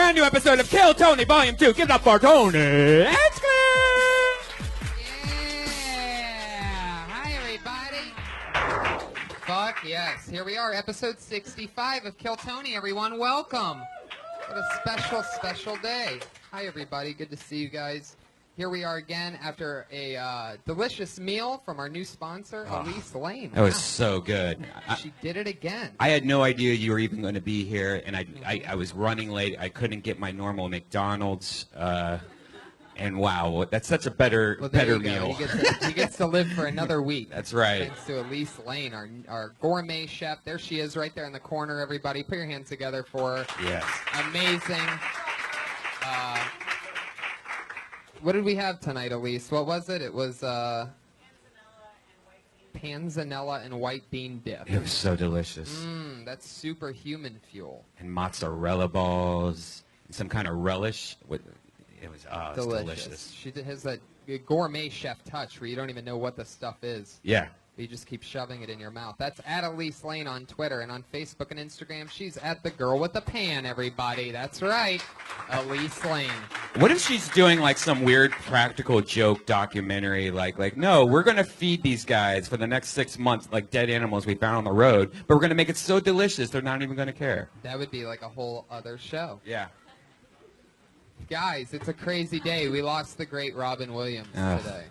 brand new episode of Kill Tony Volume 2. Give it up for Tony. Yeah. Hi, everybody. Fuck yes. Here we are, episode 65 of Kill Tony, everyone. Welcome. What a special, special day. Hi, everybody. Good to see you guys. Here we are again after a delicious meal from our new sponsor, Elise Lane. That was so good. She did it again. I had no idea you were even going to be here, and I was running late. I couldn't get my normal McDonald's, and wow, that's such a better meal. He gets to live for another week. That's right. Thanks to Elise Lane, our gourmet chef. There she is right there in the corner, everybody. Put your hands together for her. Yes. Amazing. What did we have tonight, Elise? What was it? It was panzanella and white bean dip. It was so delicious. That's superhuman fuel. And mozzarella balls, and some kind of relish. It was delicious. She has that gourmet chef touch where you don't even know what the stuff is. Yeah. You just keep shoving it in your mouth. That's at Elise Lane on Twitter, and on Facebook and Instagram, she's at the girl with the pan, everybody. That's right, Elise Lane. What if she's doing like some weird practical joke documentary, like no, we're going to feed these guys for the next 6 months like dead animals we found on the road, but we're going to make it so delicious they're not even going to care. That would be like a whole other show. Yeah. Guys, it's a crazy day. We lost the great Robin Williams today.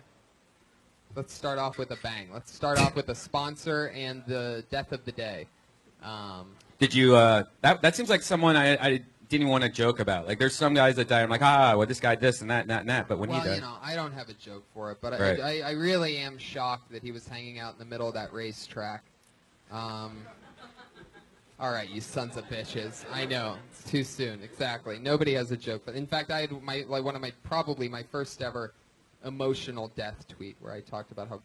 Let's start off with a bang. Let's start off with a sponsor and the death of the day. Did you, that seems like someone I didn't want to joke about. Like, there's some guys that die, I'm like, well, this guy this and that and that and that, but when he died. Well, you know, I don't have a joke for it, but right. I really am shocked that he was hanging out in the middle of that racetrack. All right, you sons of bitches. I know, it's too soon, exactly. Nobody has a joke, but in fact, I had probably my first ever emotional death tweet where I talked about how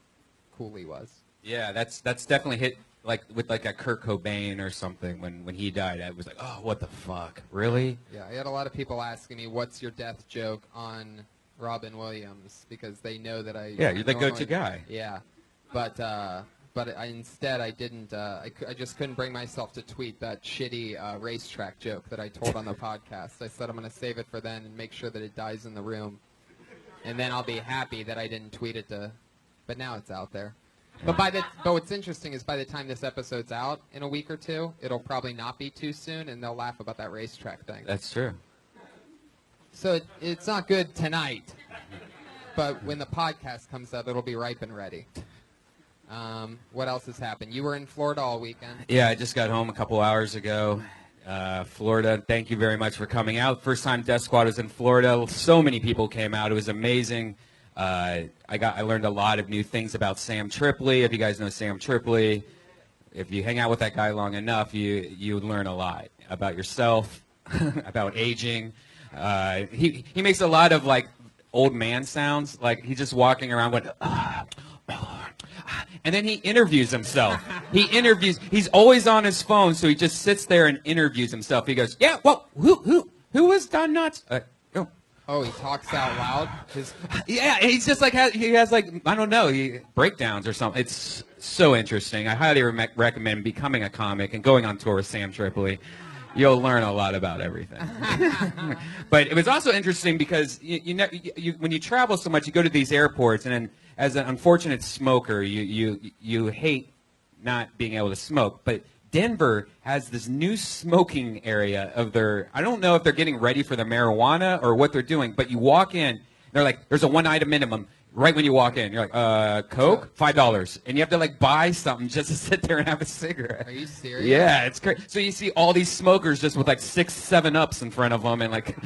cool he was. Yeah, that's definitely hit like with like a Kurt Cobain or something when he died. I was like, oh, what the fuck, really? Yeah, I had a lot of people asking me, what's your death joke on Robin Williams, because they know that I. Yeah, you're the go-to guy. Yeah, but instead I didn't. I just couldn't bring myself to tweet that shitty racetrack joke that I told on the podcast. I said I'm going to save it for then and make sure that it dies in the room. And then I'll be happy that I didn't tweet it but now it's out there. But what's interesting is by the time this episode's out in a week or two, it'll probably not be too soon, and they'll laugh about that racetrack thing. That's true. So it's not good tonight, but when the podcast comes out, it'll be ripe and ready. What else has happened? You were in Florida all weekend. Yeah, I just got home a couple hours ago. Florida, thank you very much for coming out. First time Death Squad was in Florida. So many people came out. It was amazing. I learned a lot of new things about Sam Tripoli. If you guys know Sam Tripoli, if you hang out with that guy long enough, you learn a lot about yourself, about aging. He makes a lot of like old man sounds, like he's just walking around going, and then he interviews himself. He's always on his phone, so he just sits there and interviews himself. He goes, yeah, well, who was Don Nuts? Oh, he talks out loud? Yeah, he's just like, he has like, I don't know, breakdowns or something. It's so interesting. I highly recommend becoming a comic and going on tour with Sam Tripoli. You'll learn a lot about everything. But it was also interesting because when you travel so much, you go to these airports, and then as an unfortunate smoker, you hate not being able to smoke. But Denver has this new smoking area of I don't know if they're getting ready for the marijuana or what they're doing, but you walk in, they're like, there's a one-item minimum. Right when you walk in, you're like, Coke, $5, and you have to like buy something just to sit there and have a cigarette. Are you serious? Yeah, it's crazy. So you see all these smokers just with like 6, 7-ups in front of them, and like.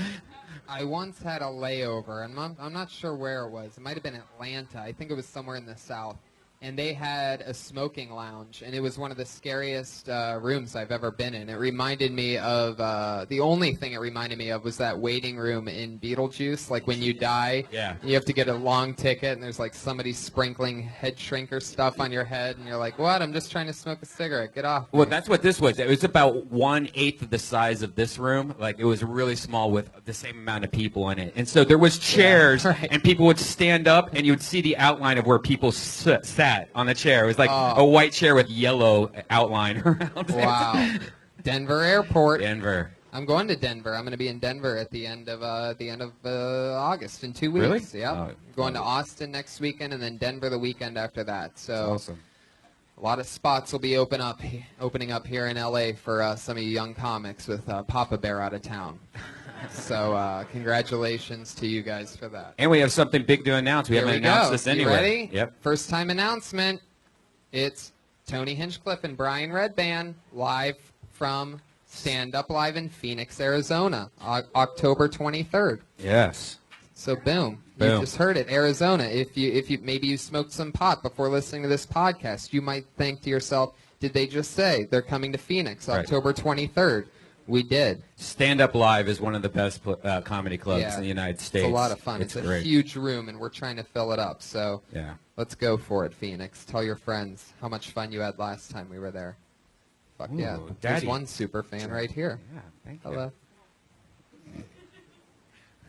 I once had a layover, and I'm not sure where it was. It might have been Atlanta. I think it was somewhere in the South. And they had a smoking lounge, and it was one of the scariest rooms I've ever been in. It reminded me of, the only thing it reminded me of was that waiting room in Beetlejuice, like when you die, you have to get a long ticket, and there's like somebody sprinkling head shrinker stuff on your head, and you're like, what? I'm just trying to smoke a cigarette. Get off me. Well, that's what this was. It was about 1/8 of the size of this room. Like, it was really small with the same amount of people in it. And so there was chairs, and people would stand up, and you would see the outline of where people sat on the chair. It was like a white chair with yellow outline around it. Wow. Denver Airport. Denver. I'm going to Denver. I'm going to be in Denver at the end of August in 2 weeks. Really? Yep. Oh, I'm going to Austin next weekend and then Denver the weekend after that. So That's awesome. a lot of spots will be opening up here in LA for some of you young comics with Papa Bear out of town. So congratulations to you guys for that. And we have something big to announce. We haven't announced this anywhere. You ready? Yep. First time announcement. It's Tony Hinchcliffe and Brian Redband live from Stand Up Live in Phoenix, Arizona, October 23rd. Yes. So boom. Boom. You just heard it, Arizona. If you maybe you smoked some pot before listening to this podcast, you might think to yourself, did they just say they're coming to Phoenix, Right. October 23rd? We did. Stand Up Live is one of the best comedy clubs in the United States. It's a lot of fun. It's a great. huge room, and we're trying to fill it up. So Yeah. let's go for it, Phoenix. Tell your friends how much fun you had last time we were there. Fuck Ooh, yeah. Daddy. There's one super fan right here. Yeah, thank you. Hello.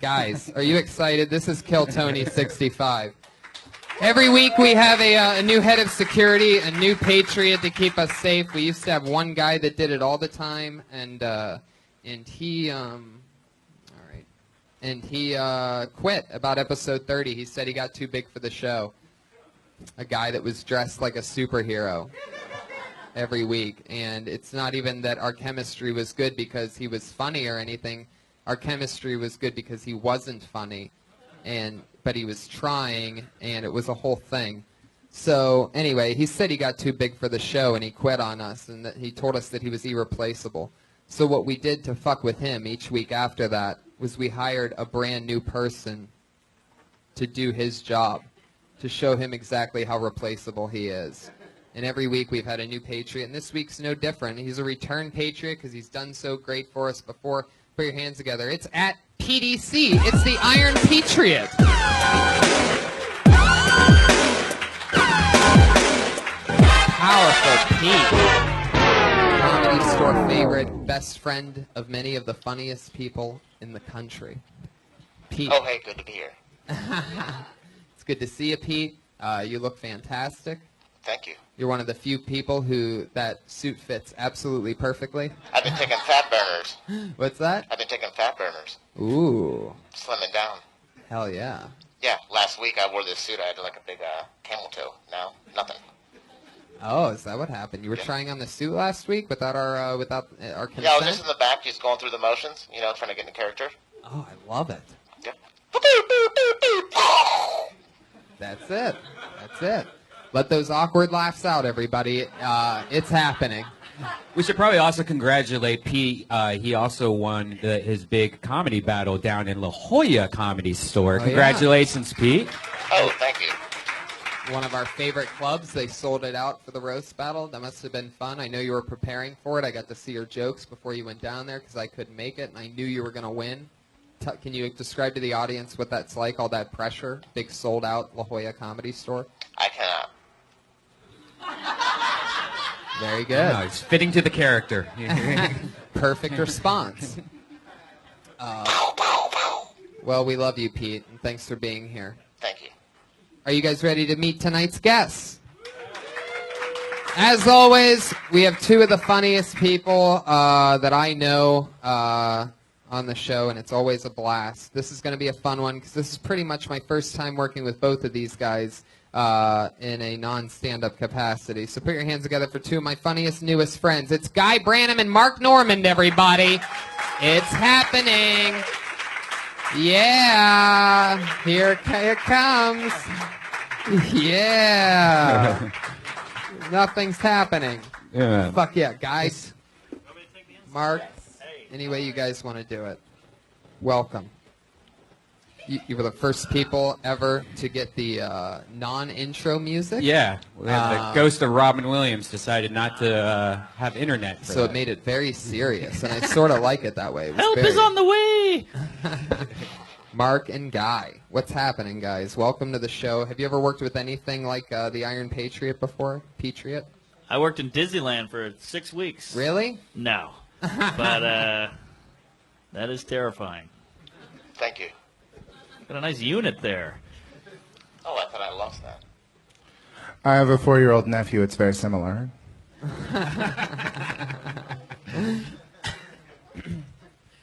Guys, are you excited? This is Kill Tony 65. Every week we have a new head of security, a new patriot to keep us safe. We used to have one guy that did it all the time, and he quit about episode 30. He said he got too big for the show. A guy that was dressed like a superhero every week, and it's not even that our chemistry was good because he was funny or anything. Our chemistry was good because he wasn't funny, but he was trying, and it was a whole thing. So anyway, he said he got too big for the show, and he quit on us, and that he told us that he was irreplaceable. So what we did to fuck with him each week after that was we hired a brand new person to do his job, to show him exactly how replaceable he is. And every week we've had a new patriot, and this week's no different. He's a return patriot because he's done so great for us before. Put your hands together. It's at PDC. It's the Iron Patriot. Powerful Pete. Comedy store favorite, best friend of many of the funniest people in the country. Pete. Oh, hey, good to be here. It's good to see you, Pete. You look fantastic. Thank you. You're one of the few people who that suit fits absolutely perfectly. I've been taking fat burners. What's that? I've been taking fat burners. Ooh. Slimming down. Hell yeah. Yeah, last week I wore this suit. I had like a big camel toe. Now, nothing. Oh, is that what happened? You were trying on the suit last week without our consent? Yeah, I was just in the back, just going through the motions, trying to get in character. Oh, I love it. Yeah. That's it. That's it. Let those awkward laughs out, everybody. It's happening. We should probably also congratulate Pete. He also won his big comedy battle down in La Jolla Comedy Store. Oh, Congratulations, Pete. Oh, thank you. One of our favorite clubs. They sold it out for the roast battle. That must have been fun. I know you were preparing for it. I got to see your jokes before you went down there because I couldn't make it, and I knew you were going to win. Can you describe to the audience what that's like, all that pressure? Big sold-out La Jolla Comedy Store? I cannot. Very good. No, it's fitting to the character. Perfect response. Well, we love you, Pete, and thanks for being here. Thank you. Are you guys ready to meet tonight's guests? As always, we have two of the funniest people that I know on the show, and it's always a blast. This is going to be a fun one because this is pretty much my first time working with both of these guys in a non-stand-up capacity. So put your hands together for two of my funniest, newest friends. It's Guy Branum and Mark Normand, everybody. It's happening. Yeah. Here it comes. Yeah. Nothing's happening. Yeah. Fuck yeah, guys. Mark, any way you guys want to do it. Welcome. You were the first people ever to get the non-intro music. Yeah. The ghost of Robin Williams decided not to have internet. So it made it very serious, and I sort of like it that way. Help is on the way! Mark and Guy, what's happening, guys? Welcome to the show. Have you ever worked with anything like the Iron Patriot before? Patriot? I worked in Disneyland for 6 weeks. Really? No. But that is terrifying. Thank you. Got a nice unit there. Oh, I thought I lost that. I have a 4-year-old nephew. It's very similar.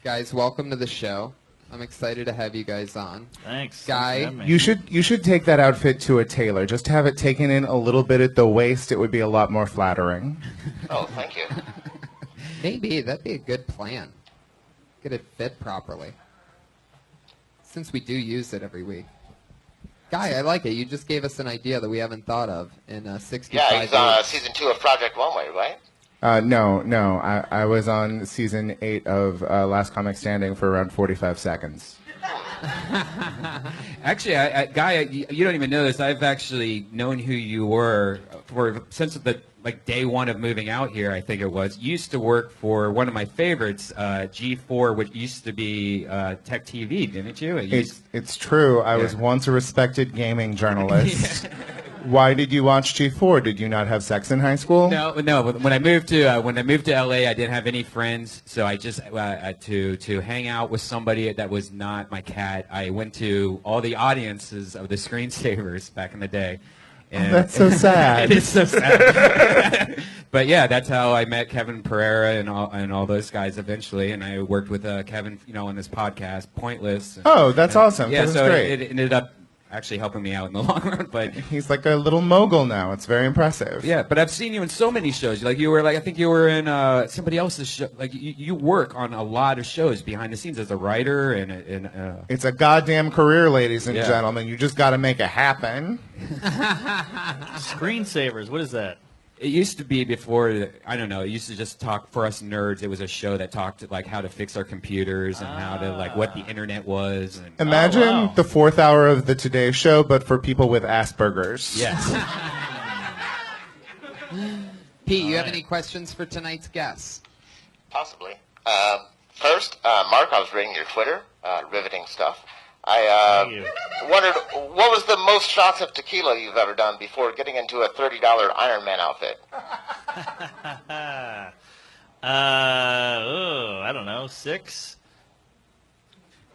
Guys, welcome to the show. I'm excited to have you guys on. Thanks. Guy, Thanks for having me. You should take that outfit to a tailor. Just have it taken in a little bit at the waist. It would be a lot more flattering. Oh, thank you. maybe that'd be a good plan. Get it fit properly. Since we do use it every week. Guy, I like it. You just gave us an idea that we haven't thought of in 65 Yeah, he's on weeks. season 2 of Project One Way, right? No. I was on season 8 of Last Comic Standing for around 45 seconds. Actually, Guy, you don't even know this. I've actually known who you were since the day one of moving out here. I think it was. You used to work for one of my favorites, G4, which used to be Tech TV, didn't you? It's true. I was once a respected gaming journalist. Why did you watch G4? Did you not have sex in high school? No. When I moved to LA, I didn't have any friends, so I just to hang out with somebody that was not my cat. I went to all the audiences of the screensavers back in the day. And that's so sad. It is so sad. But yeah, that's how I met Kevin Pereira and all those guys eventually. And I worked with Kevin, on this podcast, Pointless. Oh, that's awesome. Yeah, Kevin's so great. it ended up actually helping me out in the long run. But He's like a little mogul now. It's very impressive. yeah, but I've seen you in so many shows. I think you were in somebody else's show. You work on a lot of shows behind the scenes as a writer and It's a goddamn career, ladies and Yeah. gentlemen. You just got to make it happen. Screensavers. What is that? It used to be before, I don't know, it used to just talk, for us nerds, it was a show that talked how to fix our computers and how to, what the internet was. And, Imagine wow. the 4th hour of the Today Show, but for people with Asperger's. yes. Pete, you have any questions for tonight's guests? Possibly. First, Mark, I was reading your Twitter, riveting stuff. I Thank you. wondered, what was the most shots of tequila you've ever done before getting into a $30 Iron Man outfit? I don't know, 6?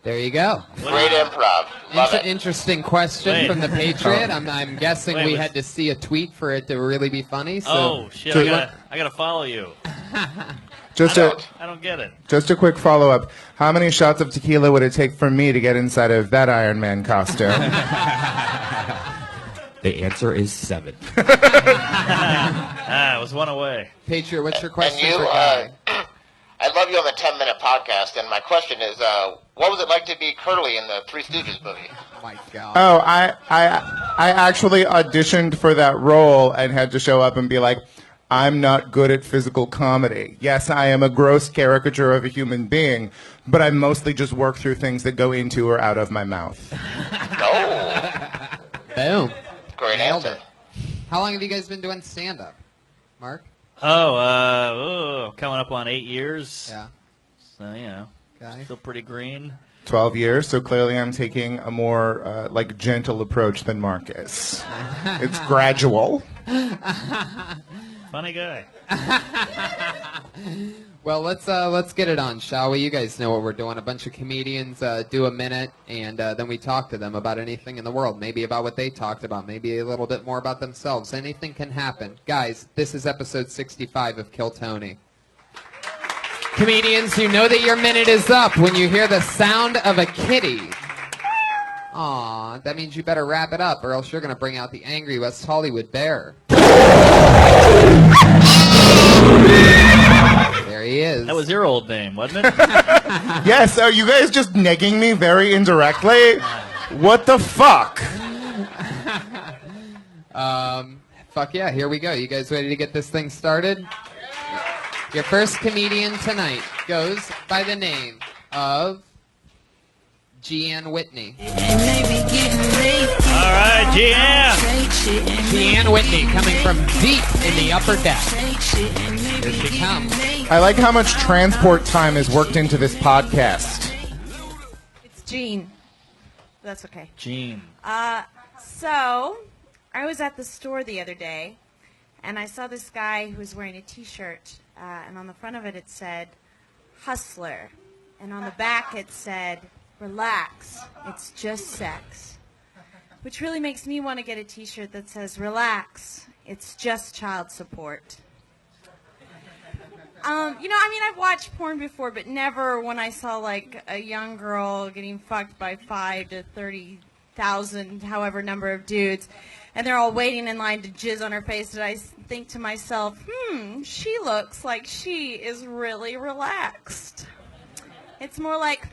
There you go. Great improv. Love it. Interesting question Wait. from the Patriot. I'm guessing Wait, we was- had to see a tweet for it to really be funny. So Oh, shit, So- I gotta follow you. Just I a don't. I don't get it. just a quick follow-up. How many shots of tequila would it take for me to get inside of that Iron Man costume? The answer is 7. It was one away. Patriot, what's your And question you, for Guy? I love you on the 10-minute podcast, and my question is, what was it like to be Curly in the Three Stooges movie? Oh my God. Oh, I actually auditioned for that role and had to show up and be like, I'm not good at physical comedy. Yes, I am a gross caricature of a human being, but I mostly just work through things that go into or out of my mouth. Oh, Boom. great Nailed answer. it. How long have you guys been doing stand-up? Mark? Coming up on 8 years. Yeah. So, Guy? still pretty green. 12 years, so clearly I'm taking a more gentle approach than Marcus. It's gradual. Funny guy. Well, let's get it on, shall we? You guys know what we're doing. A bunch of comedians do a minute, and then we talk to them about anything in the world. Maybe about what they talked about. Maybe a little bit more about themselves. Anything can happen. Guys, this is episode 65 of Kill Tony. Comedians, you know that your minute is up when you hear the sound of a kitty. Aw, that means you better wrap it up, or else you're going to bring out the angry West Hollywood bear. There he is. That was your old name, wasn't it? Yes, are you guys just negging me very indirectly? What the fuck? Fuck yeah, here we go. You guys ready to get this thing started? Your first comedian tonight goes by the name of Jeanne Whitney. All right, GM. Jeanne Whitney coming from deep in the upper deck. Here she comes. I like how much transport time is worked into this podcast. It's Jean. That's okay. Gene. So, I was at the store the other day, and I saw this guy who was wearing a T-shirt, and on the front of it it said, Hustler. And on the back it said, Relax, it's just sex. Which really makes me want to get a T-shirt that says, Relax, it's just child support. I've watched porn before, but never when I saw like a young girl getting fucked by 5 to 30,000, however number of dudes, and they're all waiting in line to jizz on her face. Did I think to myself, she looks like she is really relaxed. It's more like,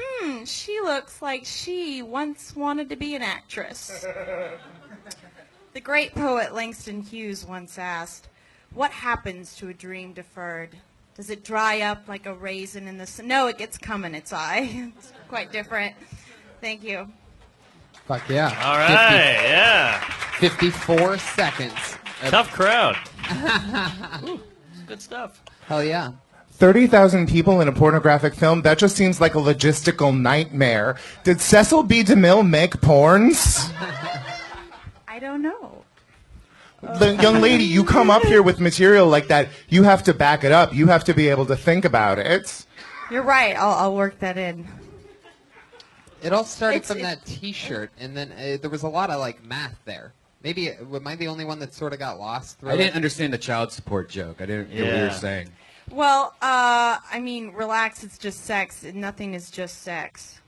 she looks like she once wanted to be an actress. The great poet Langston Hughes once asked, what happens to a dream deferred? Does it dry up like a raisin in the sun? No, it gets cum in its eye. It's quite different. Thank you. Fuck yeah. All right, yeah. 54 seconds. Tough crowd. Ooh, good stuff. Hell yeah. 30,000 people in a pornographic film? That just seems like a logistical nightmare. Did Cecil B. DeMille make porns? I don't know. The young lady, you come up here with material like that, you have to back it up. You have to be able to think about it. You're right. I'll work that in. It all started It's- from that T-shirt, and then there was a lot of like math there. Maybe am I the only one that sort of got lost through I didn't it? understand the child support joke. I didn't get what you were Yeah. saying. Well, relax. It's just sex. Nothing is just sex.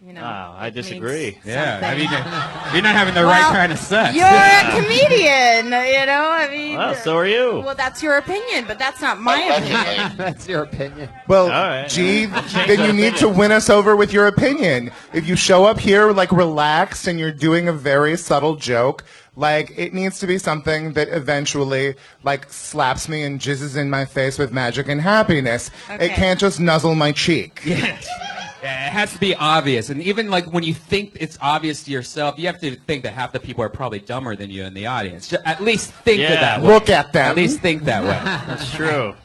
You know. Wow, I it means disagree. Yeah, I something. mean, you're not having the right Well, kind of sex. You're a comedian, you know. I mean. Well, so are you. Well, that's your opinion, but that's not my opinion. Allegedly. That's your opinion. Well, All right. gee, Change then that you need to opinion. win us over with your opinion. If you show up here like relaxed and you're doing a very subtle joke, like it needs to be something that eventually like slaps me and jizzes in my face with magic and happiness. It Okay. can't just nuzzle my cheek. Yeah, it has to be obvious. And even like when you think it's obvious to yourself, you have to think that half the people are probably dumber than you in the audience. At least think Yeah. that way. Look at them. At least think that way. That's true.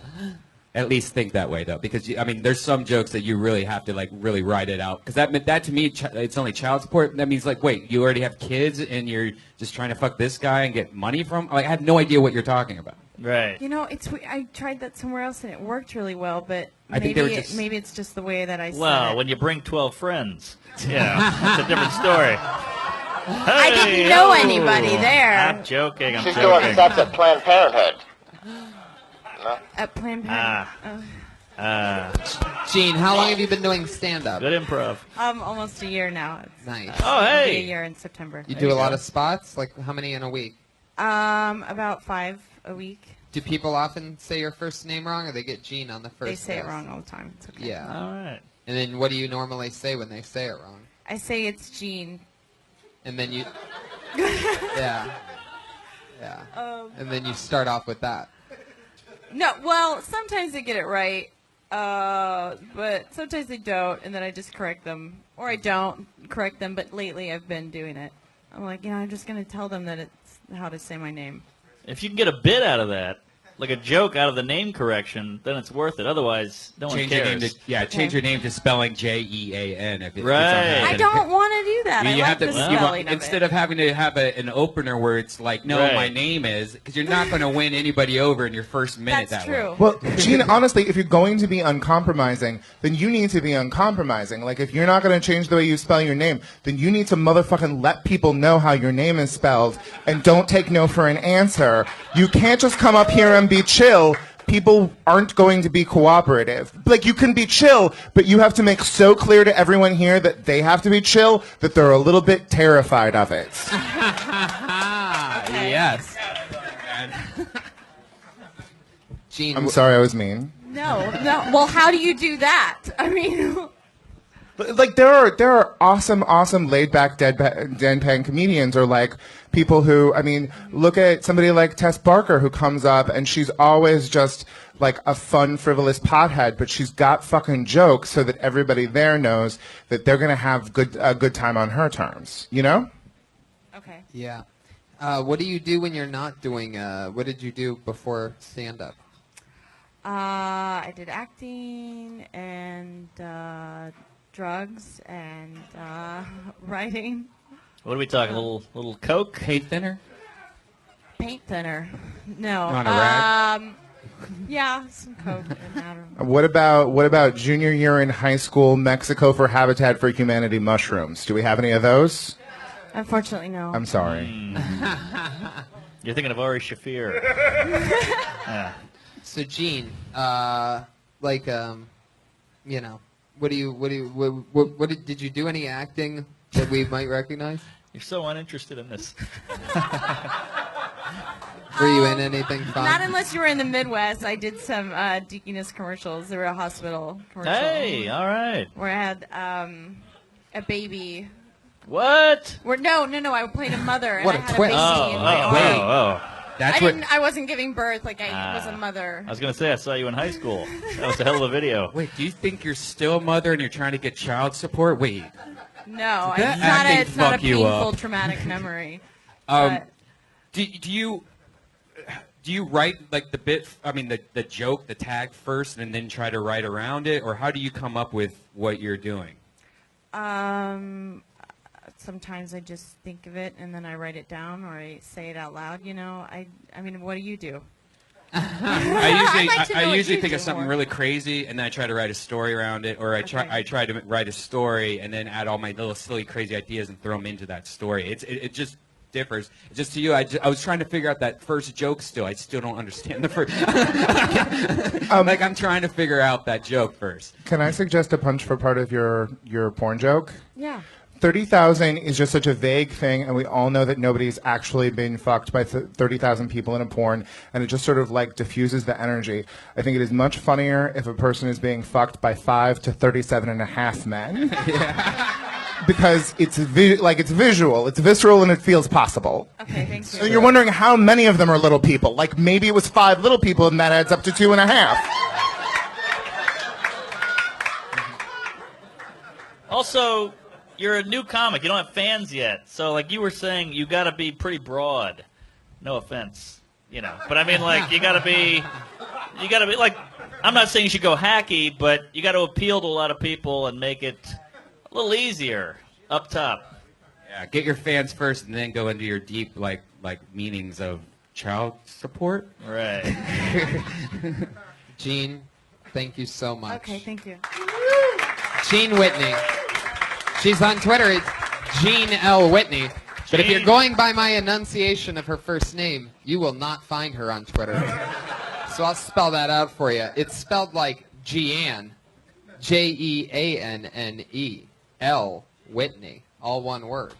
At least think that way, though, because there's some jokes that you really have to like really write it out. Because that to me, it's only child support. That means like, wait, you already have kids and you're just trying to fuck this guy and get money from? Like, I have no idea what you're talking about. Right. You know, I tried that somewhere else and it worked really well, but I think maybe they were just- maybe it's just the way that I said Well, it. when you bring 12 friends, that's a different story. I didn't know anybody there. I'm joking. I'm She's doing joking. sex at Planned Parenthood. At Planned Parenthood. Gene, how long have you been doing stand-up? Good improv. Almost a year now. It's Nice. Oh, it'll be a hey. year in September. You do a lot of spots? Like how many in a week? About 5 a week. Do people often say your first name wrong, or they get Gene on the first? They say it guess? wrong all the time. It's okay. Yeah. All right. And then what do you normally say when they say it wrong? I say it's Jean. And then you. Yeah. Yeah. And then you start off with that. No, well, sometimes they get it right, but sometimes they don't, and then I just correct them. Or I don't correct them, but lately I've been doing it. I'm like, I'm just going to tell them that it's how to say my name. If you can get a bit out of that, like a joke out of the name correction, then it's worth it. Otherwise, no one Change your name cares. to change your name to spelling Jean if it's Right. I don't want to do that. I like the spelling of instead it. of having to have an opener where it's like, no, Right. my name is, because you're not going to win anybody over in your first minute That's that true. way. Well, Gene, honestly, if you're going to be uncompromising, then you need to be uncompromising. Like, if you're not going to change the way you spell your name, then you need to motherfucking let people know how your name is spelled and don't take no for an answer. You can't just come up here and be chill. People aren't going to be cooperative. Like, you can be chill, but you have to make so clear to everyone here that they have to be chill that they're a little bit terrified of it. Yes. Gene, I'm sorry I was mean. No. Well, how do you do that? I mean, Like there are awesome laid back deadpan comedians, or like people who, I mean, look at somebody like Tess Barker, who comes up and she's always just like a fun, frivolous pothead, but she's got fucking jokes so that everybody there knows that they're gonna have a good time on her terms. You know? okay. Yeah. What do you do when you're not doing? What did you do before stand-up? I did acting and drugs and writing. What are we talking? A little coke? Paint thinner? Paint thinner. No. On a rag? Yeah, some coke and that. What about junior year in high school, Mexico for Habitat for Humanity mushrooms? Do we have any of those? Unfortunately, no. I'm sorry. You're thinking of Ari Shafir. Yeah. So Gene, Like, you know, what did you do any acting that we might recognize? You're so uninterested in this. Were you in anything fun? Not unless you were in the Midwest. I did some Deaconess commercials. They were a hospital commercial. Hey, all right. Where I had a baby. What? No. I played a mother. What and a I had twist. a baby in my arms. That's what. I wasn't giving birth. Like I was a mother. I was going to say, I saw you in high school. That was a hell of a video. Wait, do you think you're still a mother and you're trying to get child support? Wait. No, That it's not a fuck you painful, up. traumatic memory. Do you write like the bit? I mean, the joke, the tag first, and then try to write around it, or how do you come up with what you're doing? Sometimes I just think of it and then I write it down or I say it out loud. You know, I mean, what do you do? I usually think of something more. really crazy, and then I try to write a story around it, or I try to write a story and then add all my little silly crazy ideas and throw them into that story. It just differs. Just to you, I was trying to figure out that first joke still. I still don't understand the first. Like I'm trying to figure out that joke first. Can I suggest a punch for part of your porn joke? Yeah. 30,000 is just such a vague thing, and we all know that nobody's actually been fucked by 30,000 people in a porn, and it just sort of like diffuses the energy. I think it is much funnier if a person is being fucked by 5 to 37.5 men. Because it's visual, it's visceral, and it feels possible. Okay, thank you. So you're wondering how many of them are little people. Like maybe it was 5 little people, and that adds up to 2.5. Also, you're a new comic. You don't have fans yet. So, like you were saying, you got to be pretty broad. No offense, you know. But I mean, like, you got to be, like, I'm not saying you should go hacky, but you got to appeal to a lot of people and make it a little easier up top. Yeah, get your fans first, and then go into your deep, like meanings of child support. Right. Gene, thank you so much. Okay, thank you. Gene Whitney. She's on Twitter. It's Gene L. Whitney. But if you're going by my enunciation of her first name, you will not find her on Twitter. So I'll spell that out for you. It's spelled like Jeanne, Jeanne, L. Whitney, all one word.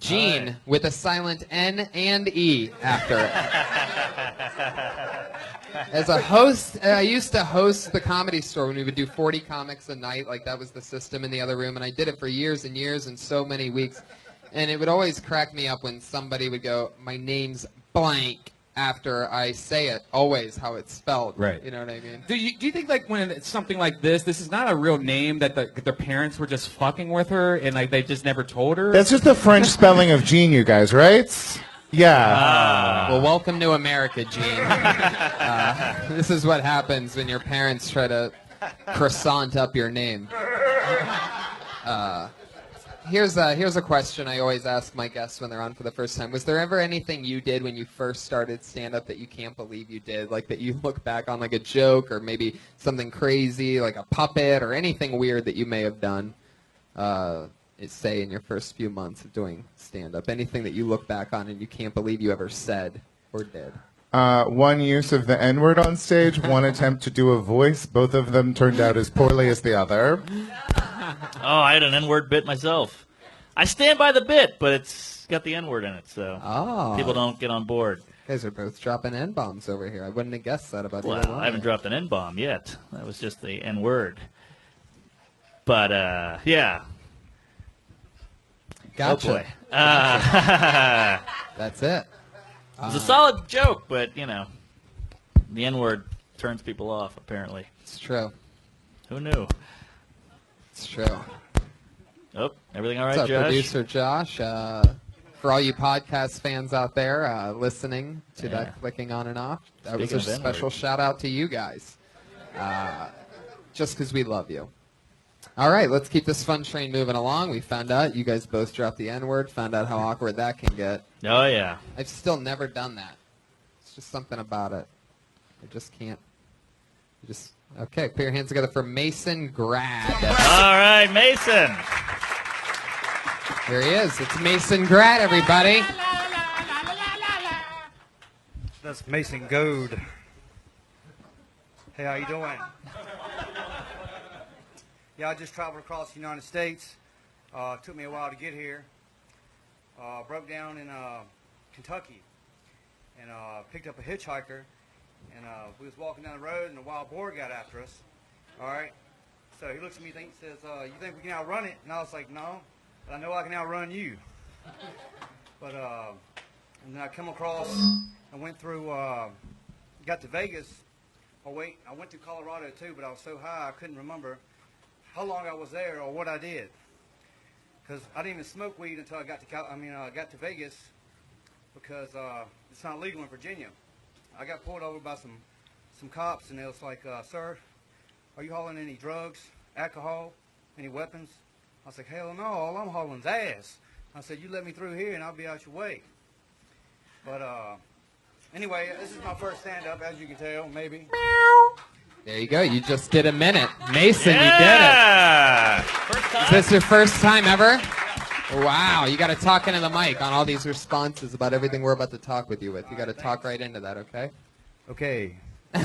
Gene right. with a silent N and E after it. As a host, I used to host the Comedy Store when we would do 40 comics a night. Like, that was the system in the other room. And I did it for years and years and so many weeks. And it would always crack me up when somebody would go, my name's blank, after I say it, always how it's spelled. Right. You know what I mean? Do you think, like, when it's something like this is not a real name, that their parents were just fucking with her and, like, they just never told her? That's just the French spelling of Gene, you guys, right? Yeah. Well, welcome to America, Gene. This is what happens when your parents try to croissant up your name. Here's a question I always ask my guests when they're on for the first time. Was there ever anything you did when you first started stand-up that you can't believe you did? Like, that you look back on like a joke, or maybe something crazy like a puppet, or anything weird that you may have done, say, in your first few months of doing stand-up? Anything that you look back on and you can't believe you ever said or did? One use of the N-word on stage, one attempt to do a voice. Both of them turned out as poorly as the other. Oh, I had an N-word bit myself. I stand by the bit, but it's got the N-word in it, so people don't get on board. You guys are both dropping N-bombs over here. I wouldn't have guessed that about Well, either one. I haven't dropped an N-bomb yet. That was just the N-word. But, yeah. Gotcha. Oh, boy. That's it. It was a solid joke, but, you know, the N-word turns people off, apparently. It's true. Who knew? It's true. Oh, everything all right, What's up, Josh? producer Josh? For all you podcast fans out there listening to that clicking on and off, that was a Speaking of special N-word. shout out to you guys. Just because we love you. All right, let's keep this fun train moving along. We found out you guys both dropped the N-word, found out how awkward that can get. Oh, yeah. I've still never done that. It's just something about it. I just can't. Okay, put your hands together for Mason Grad. All right, Mason. Here he is. It's Mason Grad, everybody. That's Mason Goad. Hey, how you doing? Yeah, I just traveled across the United States. Took me a while to get here. Broke down in Kentucky and picked up a hitchhiker. And we was walking down the road, and a wild boar got after us. All right. So he looks at me and says, "You think we can outrun it?" And I was like, "No, but I know I can outrun you." But and then I come across. I went through. Got to Vegas. Oh wait, I went to Colorado too, but I was so high I couldn't remember how long I was there or what I did. Because I didn't even smoke weed until I got to got to Vegas, because it's not legal in Virginia. I got pulled over by some cops, and they was like, "Sir, are you hauling any drugs, alcohol, any weapons?" I was like, "Hell no, all I'm hauling is ass." I said, "You let me through here, and I'll be out your way." But anyway, this is my first stand-up, as you can tell, maybe. There you go. You just did a minute. Mason, Yeah! you did First it. time? Is this your first time ever? Wow. You got to talk into the mic on all these responses about everything we're about to talk with you with. You got to talk right into that, okay? Okay. Yeah,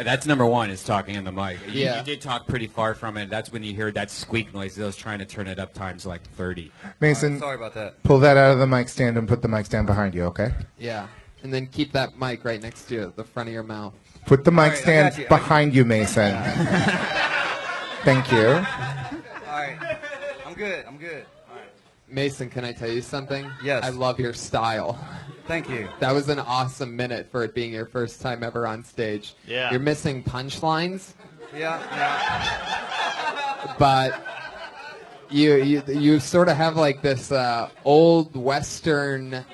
that's number one, is talking in the mic. Yeah. You did talk pretty far from it. That's when you hear that squeak noise. I was trying to turn it up times like 30. Mason, Sorry about that. pull that out of the mic stand and put the mic stand behind you, okay? Yeah. And then keep that mic right next to you, the front of your mouth. Put the mic All right, I stand got you. behind you, Mason. Thank you. All right. I'm good. All right. Mason, can I tell you something? Yes. I love your style. Thank you. That was an awesome minute for it being your first time ever on stage. Yeah. You're missing punchlines, Yeah. but you sort of have like this old Western,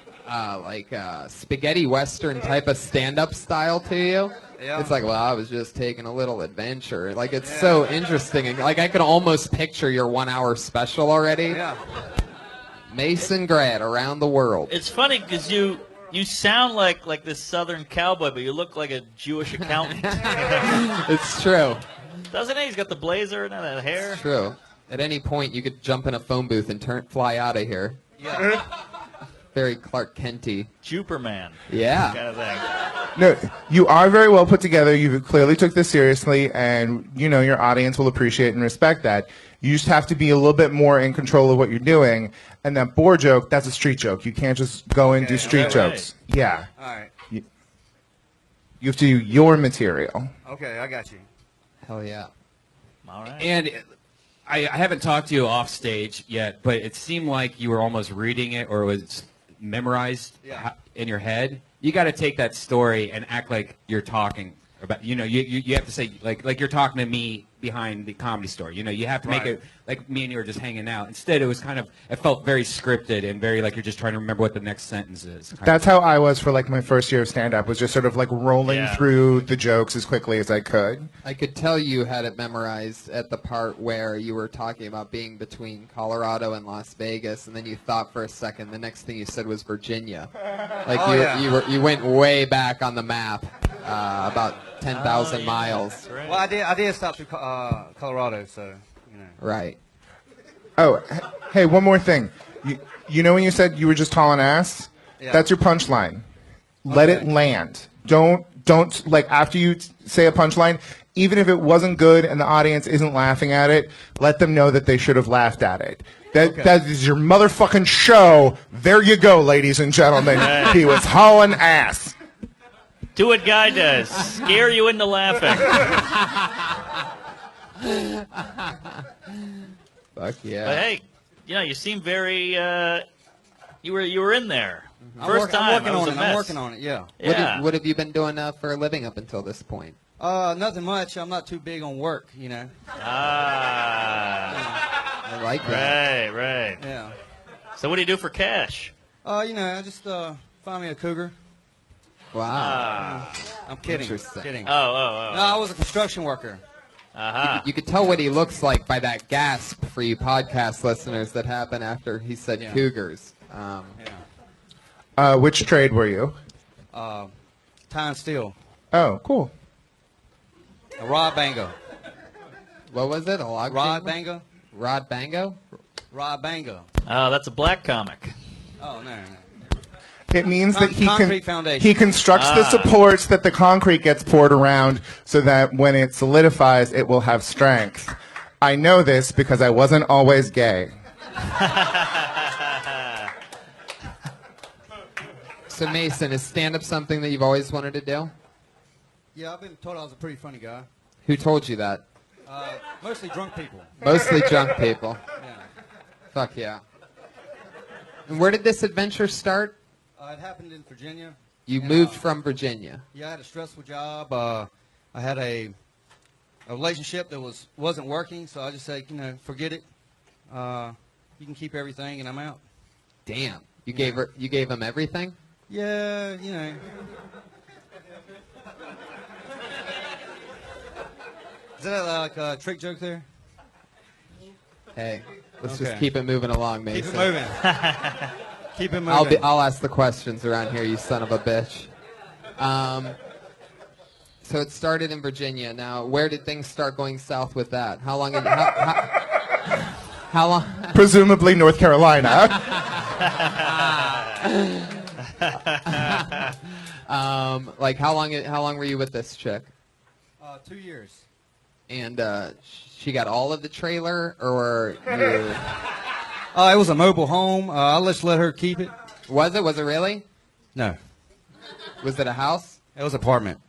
spaghetti Western type of stand-up style to you. Yeah. It's like, well, I was just taking a little adventure. Like, it's so interesting. And, like, I could almost picture your 1 hour special already. Yeah. Mason Grad around the world. It's funny because you sound like this Southern cowboy, but you look like a Jewish accountant. It's true. Doesn't he? He's got the blazer and that hair. It's true. At any point, you could jump in a phone booth and fly out of here. Yeah. Very Clark Kenty. Superman. Yeah. Kind of thing. No, you are very well put together. You clearly took this seriously, and your audience will appreciate and respect that. You just have to be a little bit more in control of what you're doing. And that boar joke, that's a street joke. You can't just go and do street right. jokes. Yeah. All right. You have to do your material. Okay, I got you. Hell yeah. All right. And I haven't talked to you off stage yet, but it seemed like you were almost reading it, or it was memorized in your head. You got to take that story and act like you're talking about. You have to say like you're talking to me behind the Comedy Store. You have to make it like me and you are just hanging out. Instead, it felt very scripted and very like you're just trying to remember what the next sentence is. That's how I was for like my first year of stand-up, was just sort of like rolling Yeah. through the jokes as quickly as I could. I could tell you had it memorized at the part where you were talking about being between Colorado and Las Vegas, and then you thought for a second. The next thing you said was Virginia. Like you went way back on the map, about 10,000 miles. Right. Well, I did stop through Colorado, so Right. Oh, hey, one more thing. You know when you said you were just hauling ass? Yeah. That's your punchline. Let it land. Don't like after you say a punchline, even if it wasn't good and the audience isn't laughing at it, let them know that they should have laughed at it. That is your motherfucking show. There you go, ladies and gentlemen. He was hauling ass. Do what Guy does. Scare you into laughing. Fuck yeah. But hey, you seem very. You were in there. First I'm time. working it was on a it. mess. I'm working on it. Yeah. Yeah. What have you been doing for a living up until this point? Nothing much. I'm not too big on work, Ah. I like that. Right. Yeah. So what do you do for cash? I just find me a cougar. Wow. Ah. I'm kidding. Interesting. Kidding. Oh. No, I was a construction worker. Aha. You could tell what he looks like by that gasp for you podcast listeners that happened after he said cougars. Which trade were you? Tie and steel. Oh, cool. A rod bango. What was it? A log Rod jam? bango. Rod Bango? Rod bango. Oh, that's a black comic. Oh no. It means that Concrete foundation. he constructs the supports that the concrete gets poured around so that when it solidifies, it will have strength. I know this because I wasn't always gay. So Mason, is stand-up something that you've always wanted to do? Yeah, I've been told I was a pretty funny guy. Who told you that? Mostly drunk people. Mostly drunk people. Yeah. Fuck yeah. And where did this adventure start? It happened in Virginia. You moved from Virginia. Yeah, I had a stressful job. I had a relationship that wasn't working, so I just said, forget it. You can keep everything, and I'm out. Damn. You gave him everything? Yeah, Is that like a trick joke there? Hey, let's just keep it moving along, Mason. Keep it moving. Keep it moving. I'll ask the questions around here, you son of a bitch. So it started in Virginia. Now, where did things start going south with that? How long? How long? Presumably North Carolina. Like how long were you with this chick? 2 years. And she got all of the trailer, or you? It was a mobile home. I'll just let her keep it. Was it? Was it really? No. Was it a house? It was an apartment.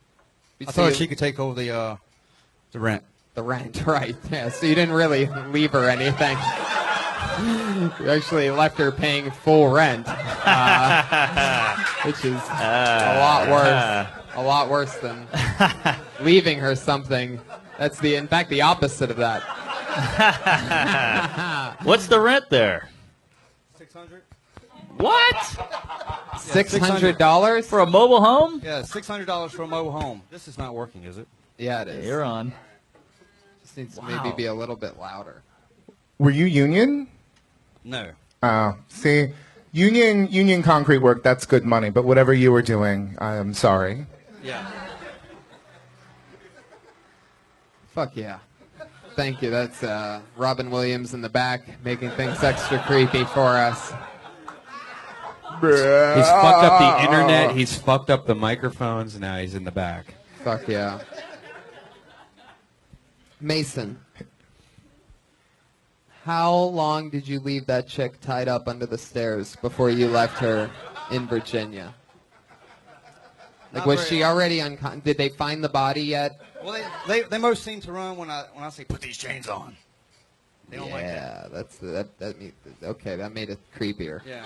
I thought she could take over the rent. The rent, right? Yeah. So you didn't really leave her anything. You actually left her paying full rent, which is a lot worse. A lot worse than leaving her something. That's in fact the opposite of that. What's the rent there? $600. What? $600 For a mobile home? Yeah, $600 for a mobile home. This is not working, is it? Yeah, it is. You're on. Just needs to maybe be a little bit louder. Were you union? No. See, union concrete work, that's good money, but whatever you were doing, I'm sorry. Yeah. Fuck yeah. Thank you. That's Robin Williams in the back making things extra creepy for us. He's fucked up the internet. He's fucked up the microphones. Now he's in the back. Fuck yeah. Mason, how long did you leave that chick tied up under the stairs before you left her in Virginia? Like, was she already did they find the body yet? Well, they most seem to run when I say put these chains on. They don't like that. Yeah, okay, that made it creepier. Yeah.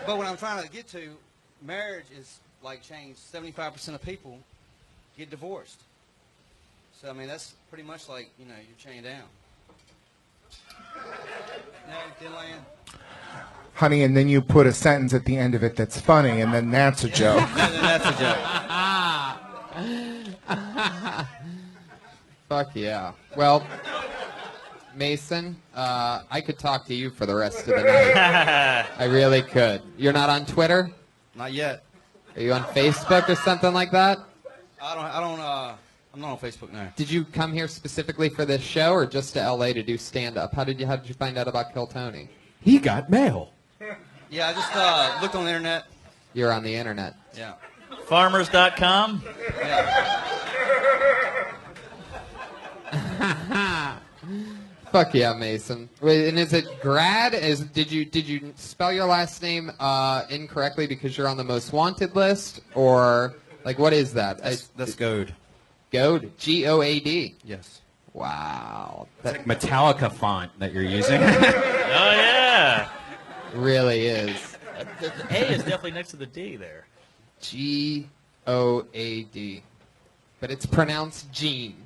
But what I'm trying to get to, marriage is like changed. 75% of people get divorced. So I mean that's pretty much like you're chained down. No, didn't land. Honey, and then you put a sentence at the end of it that's funny, and then that's a joke. That's a joke. Fuck yeah. Well, Mason, I could talk to you for the rest of the night. I really could. You're not on Twitter? Not yet. Are you on Facebook or something like that? I'm not on Facebook now. Did you come here specifically for this show or just to LA to do stand-up? How did you find out about Kill Tony? He got mail. Yeah, I just looked on the internet. You're on the internet. Yeah. Farmers.com? Yeah. Fuck yeah, Mason. Wait, and is it Grad? Did you spell your last name incorrectly because you're on the most wanted list, or like what is that? That's Goad. Goad. G-O-A-D. Yes. Wow. It's like Metallica font that you're using. Oh, yeah. Really is. The A is definitely next to the D there. G-O-A-D. But it's pronounced Gene.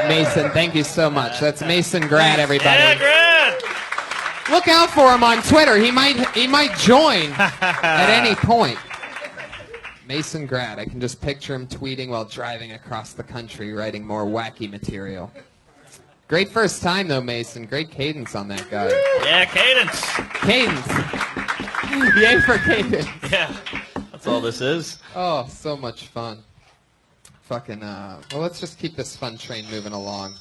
Mason, thank you so much. That's Mason Grad, everybody. Yeah, Grad! Look out for him on Twitter. He might join at any point. Mason Grad. I can just picture him tweeting while driving across the country, writing more wacky material. Great first time, though, Mason. Great cadence on that guy. Yeah, cadence. Cadence. Yay for cadence. Yeah, that's all this is. Oh, so much fun. Fucking, well, let's just keep this fun train moving along.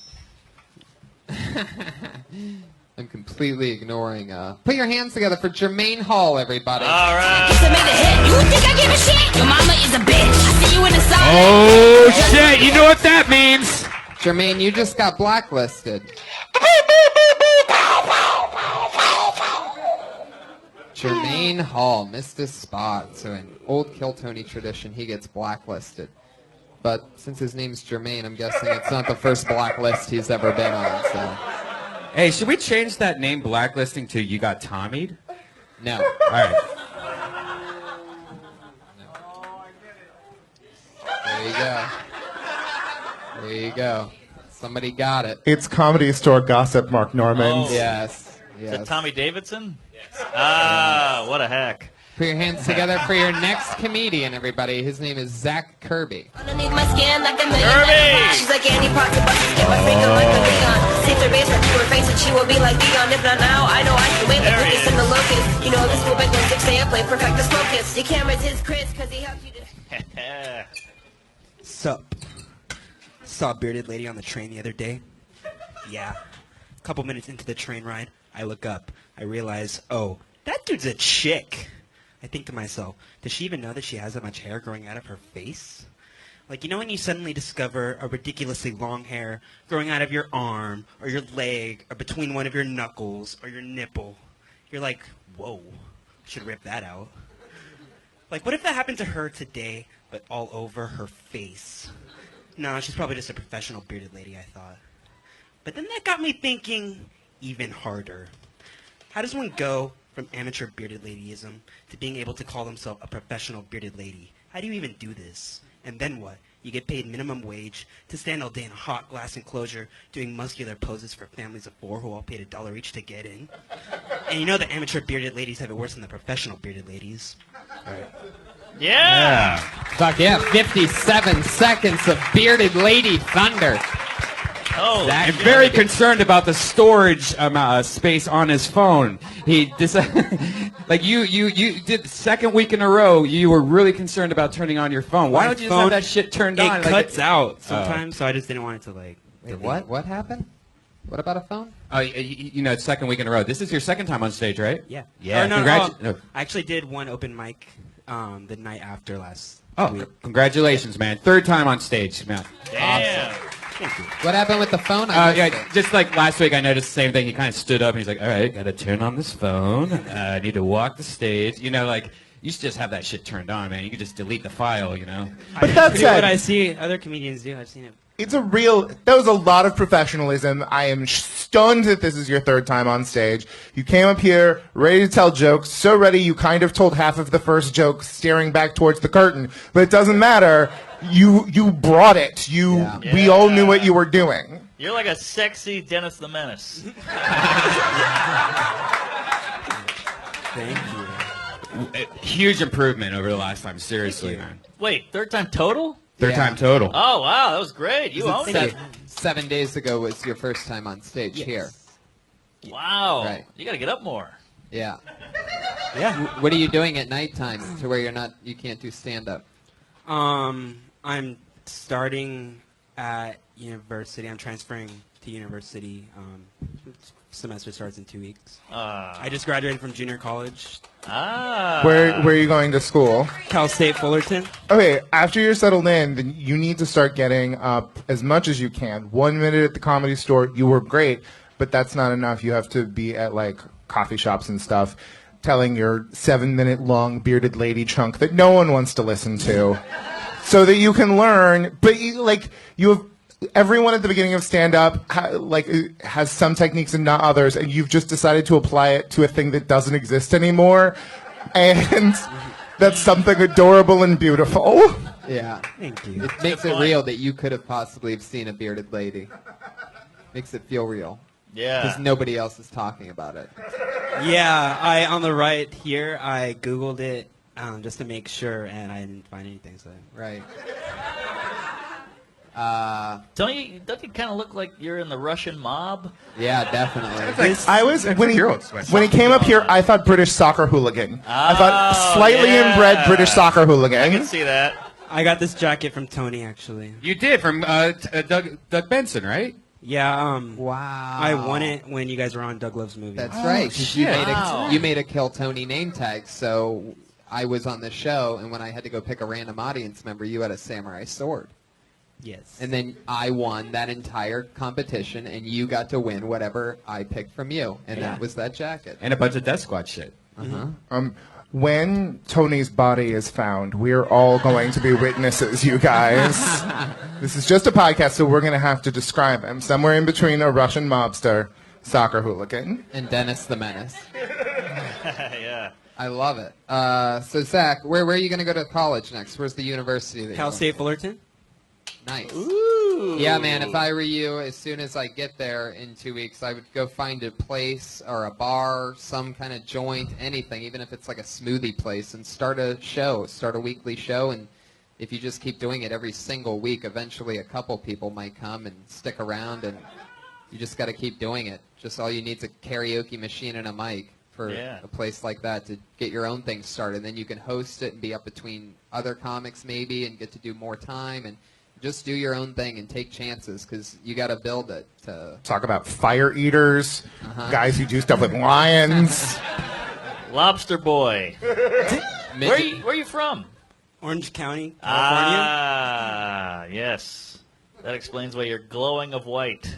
I'm completely ignoring. Put your hands together for Jermaine Hall, everybody. All right. To make the hit. You think I give a shit? Your mama is a bitch. I see you in the side. Oh shit! You know what that means? Jermaine, you just got blacklisted. Jermaine Hall missed his spot, so in old Kill Tony tradition, he gets blacklisted. But since his name's Jermaine, I'm guessing it's not the first blacklist he's ever been on. So Hey, should we change that name blacklisting to You Got Tommied? no. All right. There you go. There you go. Somebody got it. It's Comedy Store gossip, Mark Norman. Oh. Yes. Is Yes. it Tommy Davidson? Yes. Ah, what a hack. Put your hands together for your next comedian, everybody. His name is Zach Kirby. Underneath my skin like a million Kirby! She's like Andy Pocket, but she's get my finger like a Leon. Sees her base like to her face and she will be like Dion. If not now, I know I can wait like There he Lucas in the locust. You know this will make when 6 a.m. play perfect as focus. Your camera's his Chris, cause he helps you to... Sup? Saw a bearded lady on the train the other day. Yeah. A couple minutes into the train ride, I look up. I realize, oh, that dude's a chick. I think to myself, does she even know that she has that much hair growing out of her face? Like, you know when you suddenly discover a ridiculously long hair growing out of your arm, or your leg, or between one of your knuckles, or your nipple? You're like, whoa, I should rip that out. Like, what if that happened to her today, but all over her face? No, she's probably just a professional bearded lady, I thought. But then that got me thinking even harder. How does one go from amateur bearded ladyism to being able to call themselves a professional bearded lady? How do you even do this? And then what? You get paid minimum wage to stand all day in a hot glass enclosure doing muscular poses for families of 4 who all paid $1 each to get in. And you know the amateur bearded ladies have it worse than the professional bearded ladies. Right. Yeah. Fuck yeah, 57 seconds of bearded lady thunder. Oh, I'm very concerned about the storage space on his phone. He like you did the second week in a row. You were really concerned about turning on your phone. Why don't you just have that shit turned on? It cuts out sometimes, so I just didn't want it to like. Wait, what? What happened? What about a phone? Oh, you know, it's second week in a row. This is your second time on stage, right? Yeah. Yeah. Oh, no, No. I actually did one open mic the night after last Oh, week. congratulations, man! Third time on stage, man. Damn. Thank you. What happened with the phone? I missed Yeah, it. just like last week, I noticed the same thing. He kind of stood up and he's like, "All right, got to turn on this phone. I need to walk the stage." You know, like you should just have that shit turned on, man. You could just delete the file, you know. But that Do said, what I see other comedians do. I've seen it. it's a real. That was a lot of professionalism. I am stunned that this is your third time on stage. You came up here ready to tell jokes, so ready you kind of told half of the first joke, staring back towards the curtain. But it doesn't matter. You brought it. We all knew what you were doing. You're like a sexy Dennis the Menace. Thank you. Huge improvement over the last time. Seriously, man. Wait, third time total? Third Yeah. time total. Oh, wow, that was great. You owned it. 7 days ago was your first time on stage here. Wow. Right. You got to get up more. Yeah. Yeah. What are you doing at nighttime to where you can't do stand up? I'm starting at university. I'm transferring to university. Semester starts in 2 weeks. I just graduated from junior college, Where are you going to school? Cal State Fullerton. Okay, after you're settled in, then you need to start getting up as much as you can. 1 minute at the Comedy Store, you were great, but that's not enough. You have to be at like coffee shops and stuff, telling your 7-minute long bearded lady chunk that no one wants to listen to, so that you can learn. But you have everyone at the beginning of stand-up has some techniques and not others, and you've just decided to apply it to a thing that doesn't exist anymore, and that's something adorable and beautiful. Yeah. Thank you. It makes it real that you could have possibly have seen a bearded lady. Makes it feel real. Yeah. Because nobody else is talking about it. Yeah, on the right here, I Googled it just to make sure, and I didn't find anything. So Right. Don't you kind of look like you're in the Russian mob? Yeah, definitely. I was when he came up here, I thought British soccer hooligan. I thought slightly yeah. inbred British soccer I can hooligan. see that. I got this jacket from Tony, actually. You did from Doug Benson, right? Yeah, Wow. I won it when you guys were on Doug Love's movie. That's right. 'Cause you shit. made Wow. you made a Kill Tony name tag, so I was on the show, and when I had to go pick a random audience member, you had a samurai sword. Yes. And then I won that entire competition, and you got to win whatever I picked from you, and that was that jacket. And a bunch of Death Squad shit. When Tony's body is found, we're all going to be witnesses, you guys. This is just a podcast, so we're going to have to describe him. Somewhere in between a Russian mobster, soccer hooligan. And Dennis the Menace. Yeah. I love it. So, Zach, where are you going to go to college next? Where's the university that Cal State Fullerton? Nice. Ooh. Yeah, man, if I were you, as soon as I get there in 2 weeks, I would go find a place or a bar, some kind of joint, anything, even if it's like a smoothie place, and start a show, start a weekly show. And if you just keep doing it every single week, eventually a couple people might come and stick around, and you just got to keep doing it. Just all you need is a karaoke machine and a mic for a place like that to get your own thing started. And then you can host it and be up between other comics maybe and get to do more time and just do your own thing and take chances because you got to build it. Talk about fire eaters, guys who do stuff with lions. Lobster Boy. Where are you from? Orange County, California. Ah, yes. That explains why you're glowing of white.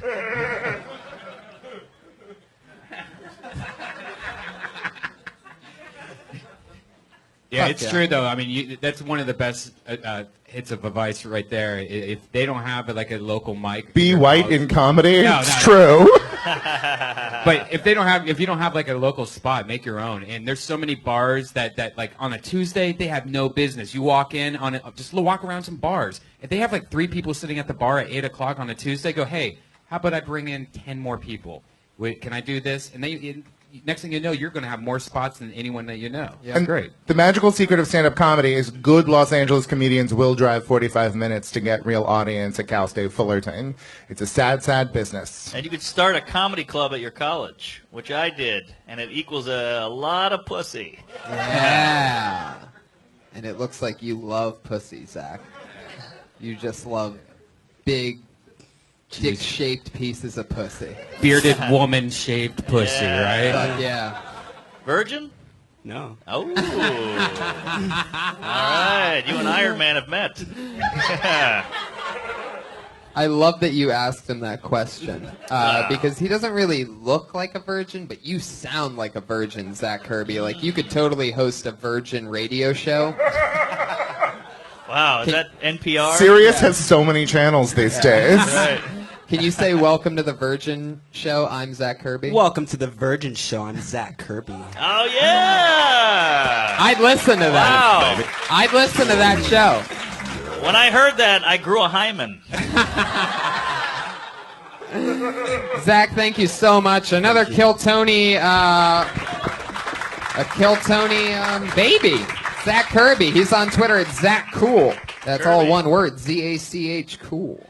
Yeah, Fuck it's yeah. true though. I mean, that's one of the best hits of advice right there. If they don't have like a local mic, Be white in comedy. No, it's no. true. But if you don't have like a local spot, make your own. And there's so many bars that like on a Tuesday they have no business. You walk in on it, just walk around some bars. If they have like 3 people sitting at the bar at 8 o'clock on a Tuesday, go, hey, how about I bring in 10 more people? Wait, can I do this? And next thing you know, you're going to have more spots than anyone that you know. Yeah. And Great. The magical secret of stand-up comedy is good Los Angeles comedians will drive 45 minutes to get real audience at Cal State Fullerton. It's a sad, sad business. And you could start a comedy club at your college, which I did, and it equals a lot of pussy. Yeah. And it looks like you love pussy, Zach. You just love big, dick-shaped pieces of pussy. Bearded woman-shaped pussy, right? Fuck yeah. Virgin? No. Oh. All right. You and Iron Man have met. I love that you asked him that question because he doesn't really look like a virgin, but you sound like a virgin, Zach Kirby. Like you could totally host a virgin radio show. Wow. Is that NPR? Sirius has so many channels these days. Right. Can you say welcome to the Virgin Show? I'm Zach Kirby. Welcome to the Virgin Show. I'm Zach Kirby. Oh, yeah. I'd listen to that. Wow. I'd listen to that show. When I heard that, I grew a hymen. Zach, thank you so much. Another Kill Tony, baby. Zach Kirby. He's on Twitter at Zach Cool. That's all one word. ZACH Cool.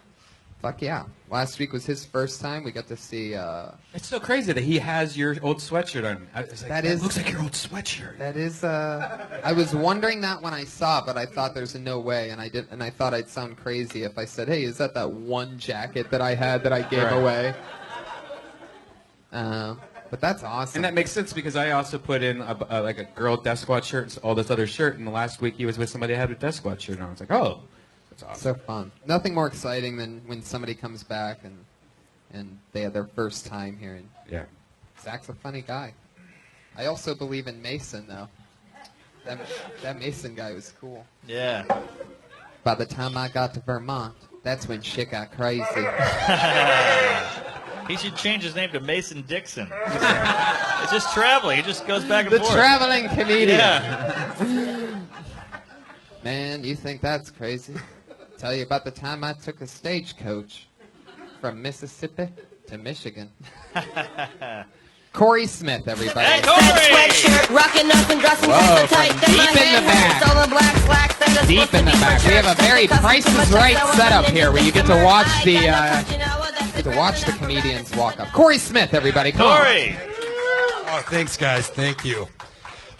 Fuck yeah. Last week was his first time. We got to see. It's so crazy that he has your old sweatshirt on. I was like, That looks like your old sweatshirt. That is. I was wondering that when I saw it, but I thought there's no way, and I did, and I thought I'd sound crazy if I said, "Hey, is that one jacket that I had that I gave Right. away?" But that's awesome. And that makes sense because I also put in like a girl Death Squad shirt and all this other shirt. And the last week he was with somebody that had a Death Squad shirt on. I was like, oh, that's awesome. So fun. Nothing more exciting than when somebody comes back and they had their first time here. And Yeah. Zach's a funny guy. I also believe in Mason, though. That Mason guy was cool. Yeah. By the time I got to Vermont, that's when shit got crazy. He should change his name to Mason Dixon. It's just traveling. He just goes back and The forth. traveling comedian. Yeah. Man, you think that's crazy? Tell you about the time I took a stagecoach from Mississippi to Michigan. Corey Smith, everybody. Hey, That Corey! sweatshirt, rocking up and dressing Whoa, so tight. from Then deep my in the man back. has all the black slacks that are Deep supposed to in the be for back. We have a church. very Custom Price is for Right church. setup here where you get to watch the I got the touch, you know, that's get to watch the comedians walk up. Corey Smith, everybody. Come on. Corey! Oh, thanks, guys. Thank you.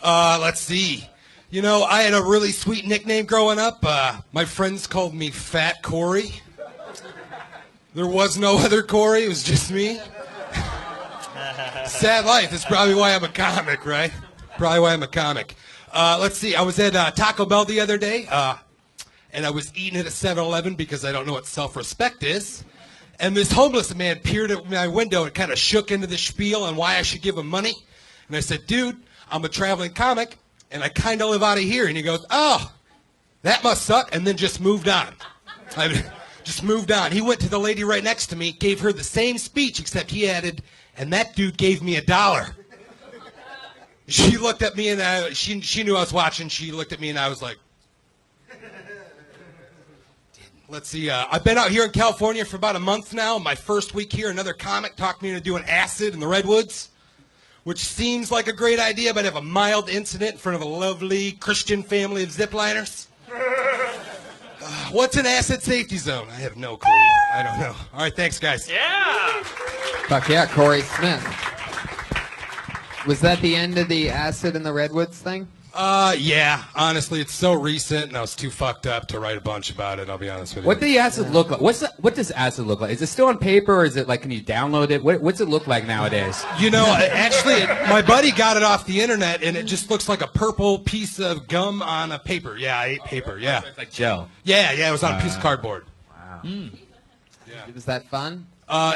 Let's see. You know, I had a really sweet nickname growing up. My friends called me Fat Corey. There was no other Corey. It was just me. Sad life. That's probably why I'm a comic, right? Probably why I'm a comic. Let's see. I was at Taco Bell the other day, and I was eating at a 7-Eleven because I don't know what self-respect is. And this homeless man peered at my window and kind of shook into the spiel on why I should give him money. And I said, dude, I'm a traveling comic, and I kind of live out of here. And he goes, oh, that must suck, and then just moved on. Just moved on. He went to the lady right next to me, gave her the same speech, except he added, and that dude gave me $1. She looked at me, and she knew I was watching. She looked at me, and I was like, let's see. I've been out here in California for about a month now. My first week here, another comic talked me into doing acid in the Redwoods, which seems like a great idea, but I have a mild incident in front of a lovely Christian family of zipliners. What's an acid safety zone? I have no clue. I don't know. All right, thanks, guys. Yeah. Fuck yeah, Corey Smith. Was that the end of the acid in the Redwoods thing? Yeah. Honestly, it's so recent, and I was too fucked up to write a bunch about it. I'll be honest with you. What does acid look like? What does acid look like? Is it still on paper, or is it like, can you download it? What's it look like nowadays? You know, actually, my buddy got it off the internet, and it just looks like a purple piece of gum on a paper. Yeah, I ate paper. Yeah. It's like gel. Yeah. It was on a piece of cardboard. Wow. Yeah. Was that fun?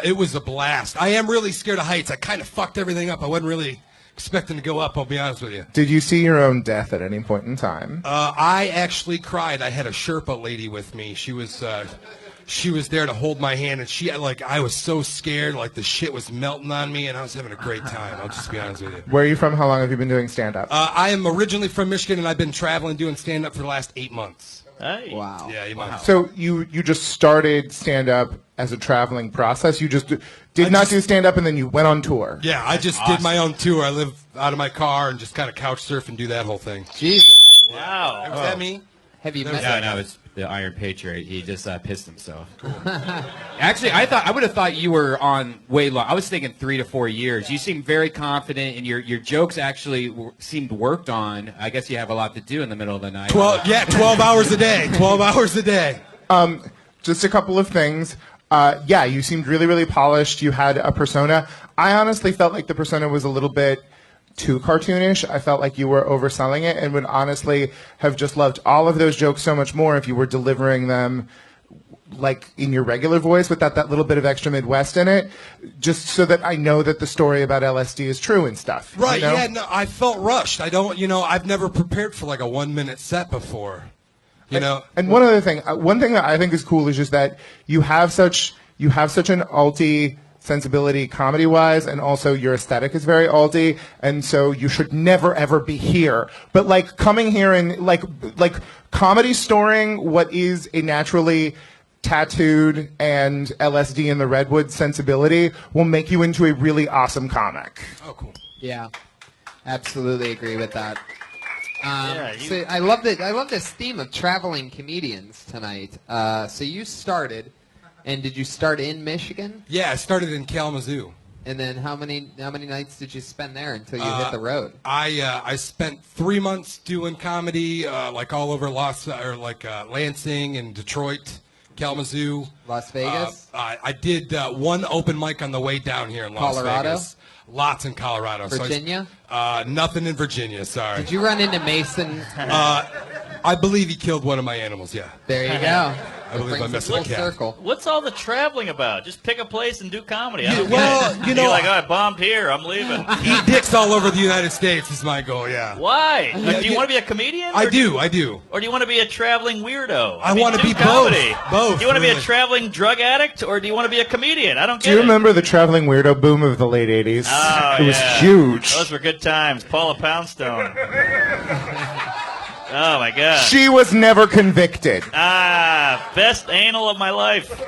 It was a blast. I am really scared of heights. I kind of fucked everything up. I wasn't really expecting to go up, I'll be honest with you. Did you see your own death at any point in time? I actually cried. I had a Sherpa lady with me. She was there to hold my hand, and I was so scared, like the shit was melting on me, and I was having a great time. I'll just be honest with you. Where are you from? How long have you been doing stand-up? I am originally from Michigan, and I've been traveling doing stand-up for the last 8 months. Hey. Wow. Yeah, 8 months. So you just started stand-up as a traveling process? You just did not do stand-up, and then you went on tour? Yeah, I just did my own tour. I live out of my car and just kind of couch surf and do that whole thing. Jesus. Wow. Was that me? Have you met Yeah, no, it's the Iron Patriot. He just pissed himself. Actually, I would have thought you were on way long. I was thinking 3 to 4 years. You seem very confident, and your jokes actually seemed worked on. I guess you have a lot to do in the middle of the night. 12 hours a day. 12 hours a day. Just a couple of things. Yeah, you seemed really, really polished. You had a persona. I honestly felt like the persona was a little bit too cartoonish. I felt like you were overselling it, and would honestly have just loved all of those jokes so much more if you were delivering them like in your regular voice without that little bit of extra Midwest in it, just so that I know that the story about LSD is true and stuff. Right, you know? yeah, no, I felt rushed. I've never prepared for like a 1-minute set before. You know? And one other thing, one thing that I think is cool is just that you have such an alty sensibility comedy-wise, and also your aesthetic is very alty, and so you should never ever be here. But like coming here and like comedy storing what is a naturally tattooed and LSD in the Redwood sensibility will make you into a really awesome comic. Oh, cool. Yeah, absolutely agree with that. Yeah, So I love this theme of traveling comedians tonight. So you started, and did you start in Michigan? Yeah, I started in Kalamazoo. And then how many nights did you spend there until you hit the road? I spent 3 months doing comedy, like all over Lansing and Detroit, Kalamazoo, Las Vegas. I did one open mic on the way down here in Las Colorado? Vegas. Lots in Colorado. Virginia? Nothing in Virginia. Sorry. Did you run into Mason? I believe he killed one of my animals. Yeah. There you go. I believe I'm missing a full cat. circle. What's all the traveling about? Just pick a place and do comedy. Yeah, well, you know, you're like, oh, I bombed here. I'm leaving. Eat dicks all over the United States is my goal. Yeah. Why? Yeah, Like, do you want to be a comedian? I do. Or do you want to be a traveling weirdo? I want to do be comedy. both. Do you want to be a really. traveling drug addict, or do you want to be a comedian? I don't get Do you it. remember the traveling weirdo boom of the late 80s? Oh, it was yeah. huge. Those were good times. Paula Poundstone. Oh, my God. She was never convicted. Best anal of my life.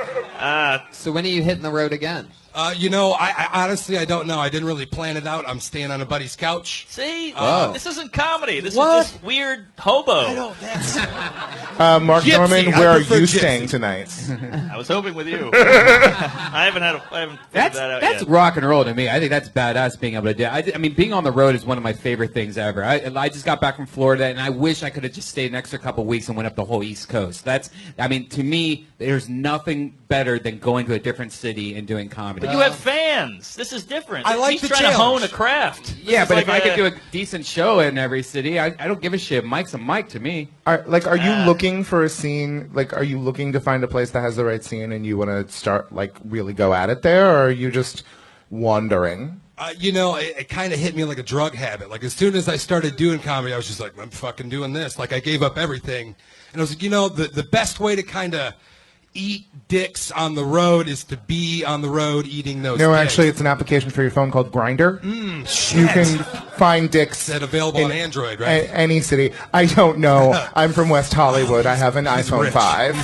So when are you hitting the road again? I honestly, I don't know. I didn't really plan it out. I'm staying on a buddy's couch. See, Oh. this isn't comedy. This What? is just weird hobo. Mark Gypsy. Norman, I where are prefer you gypsy. staying tonight? I was hoping with you. I haven't figured That's that out that's yet. rock and roll to me. I think that's badass being able to do. I mean, being on the road is one of my favorite things ever. I just got back from Florida, and I wish I could have just stayed an extra couple weeks and went up the whole East Coast. I mean, to me, there's nothing better than going to a different city and doing comedy. But you have fans. This is different. I like He's the trying to challenge. hone a craft. Yeah, This but is if like I could do a decent show in every city, I don't give a shit. Mike's a Mike to me. Are you looking for a scene? Like, are you looking to find a place that has the right scene, and you want to start really go at it there, or are you just wandering? It kind of hit me like a drug habit. Like, as soon as I started doing comedy, I was just like, I'm fucking doing this. Like, I gave up everything. And I was like, the best way to kind of eat dicks on the road is to be on the road eating those No, dicks. actually, it's an application for your phone called Grindr. Shit. You can find dicks That's available in on Android, right? any city. I don't know. I'm from West Hollywood. I have an iPhone rich. 5.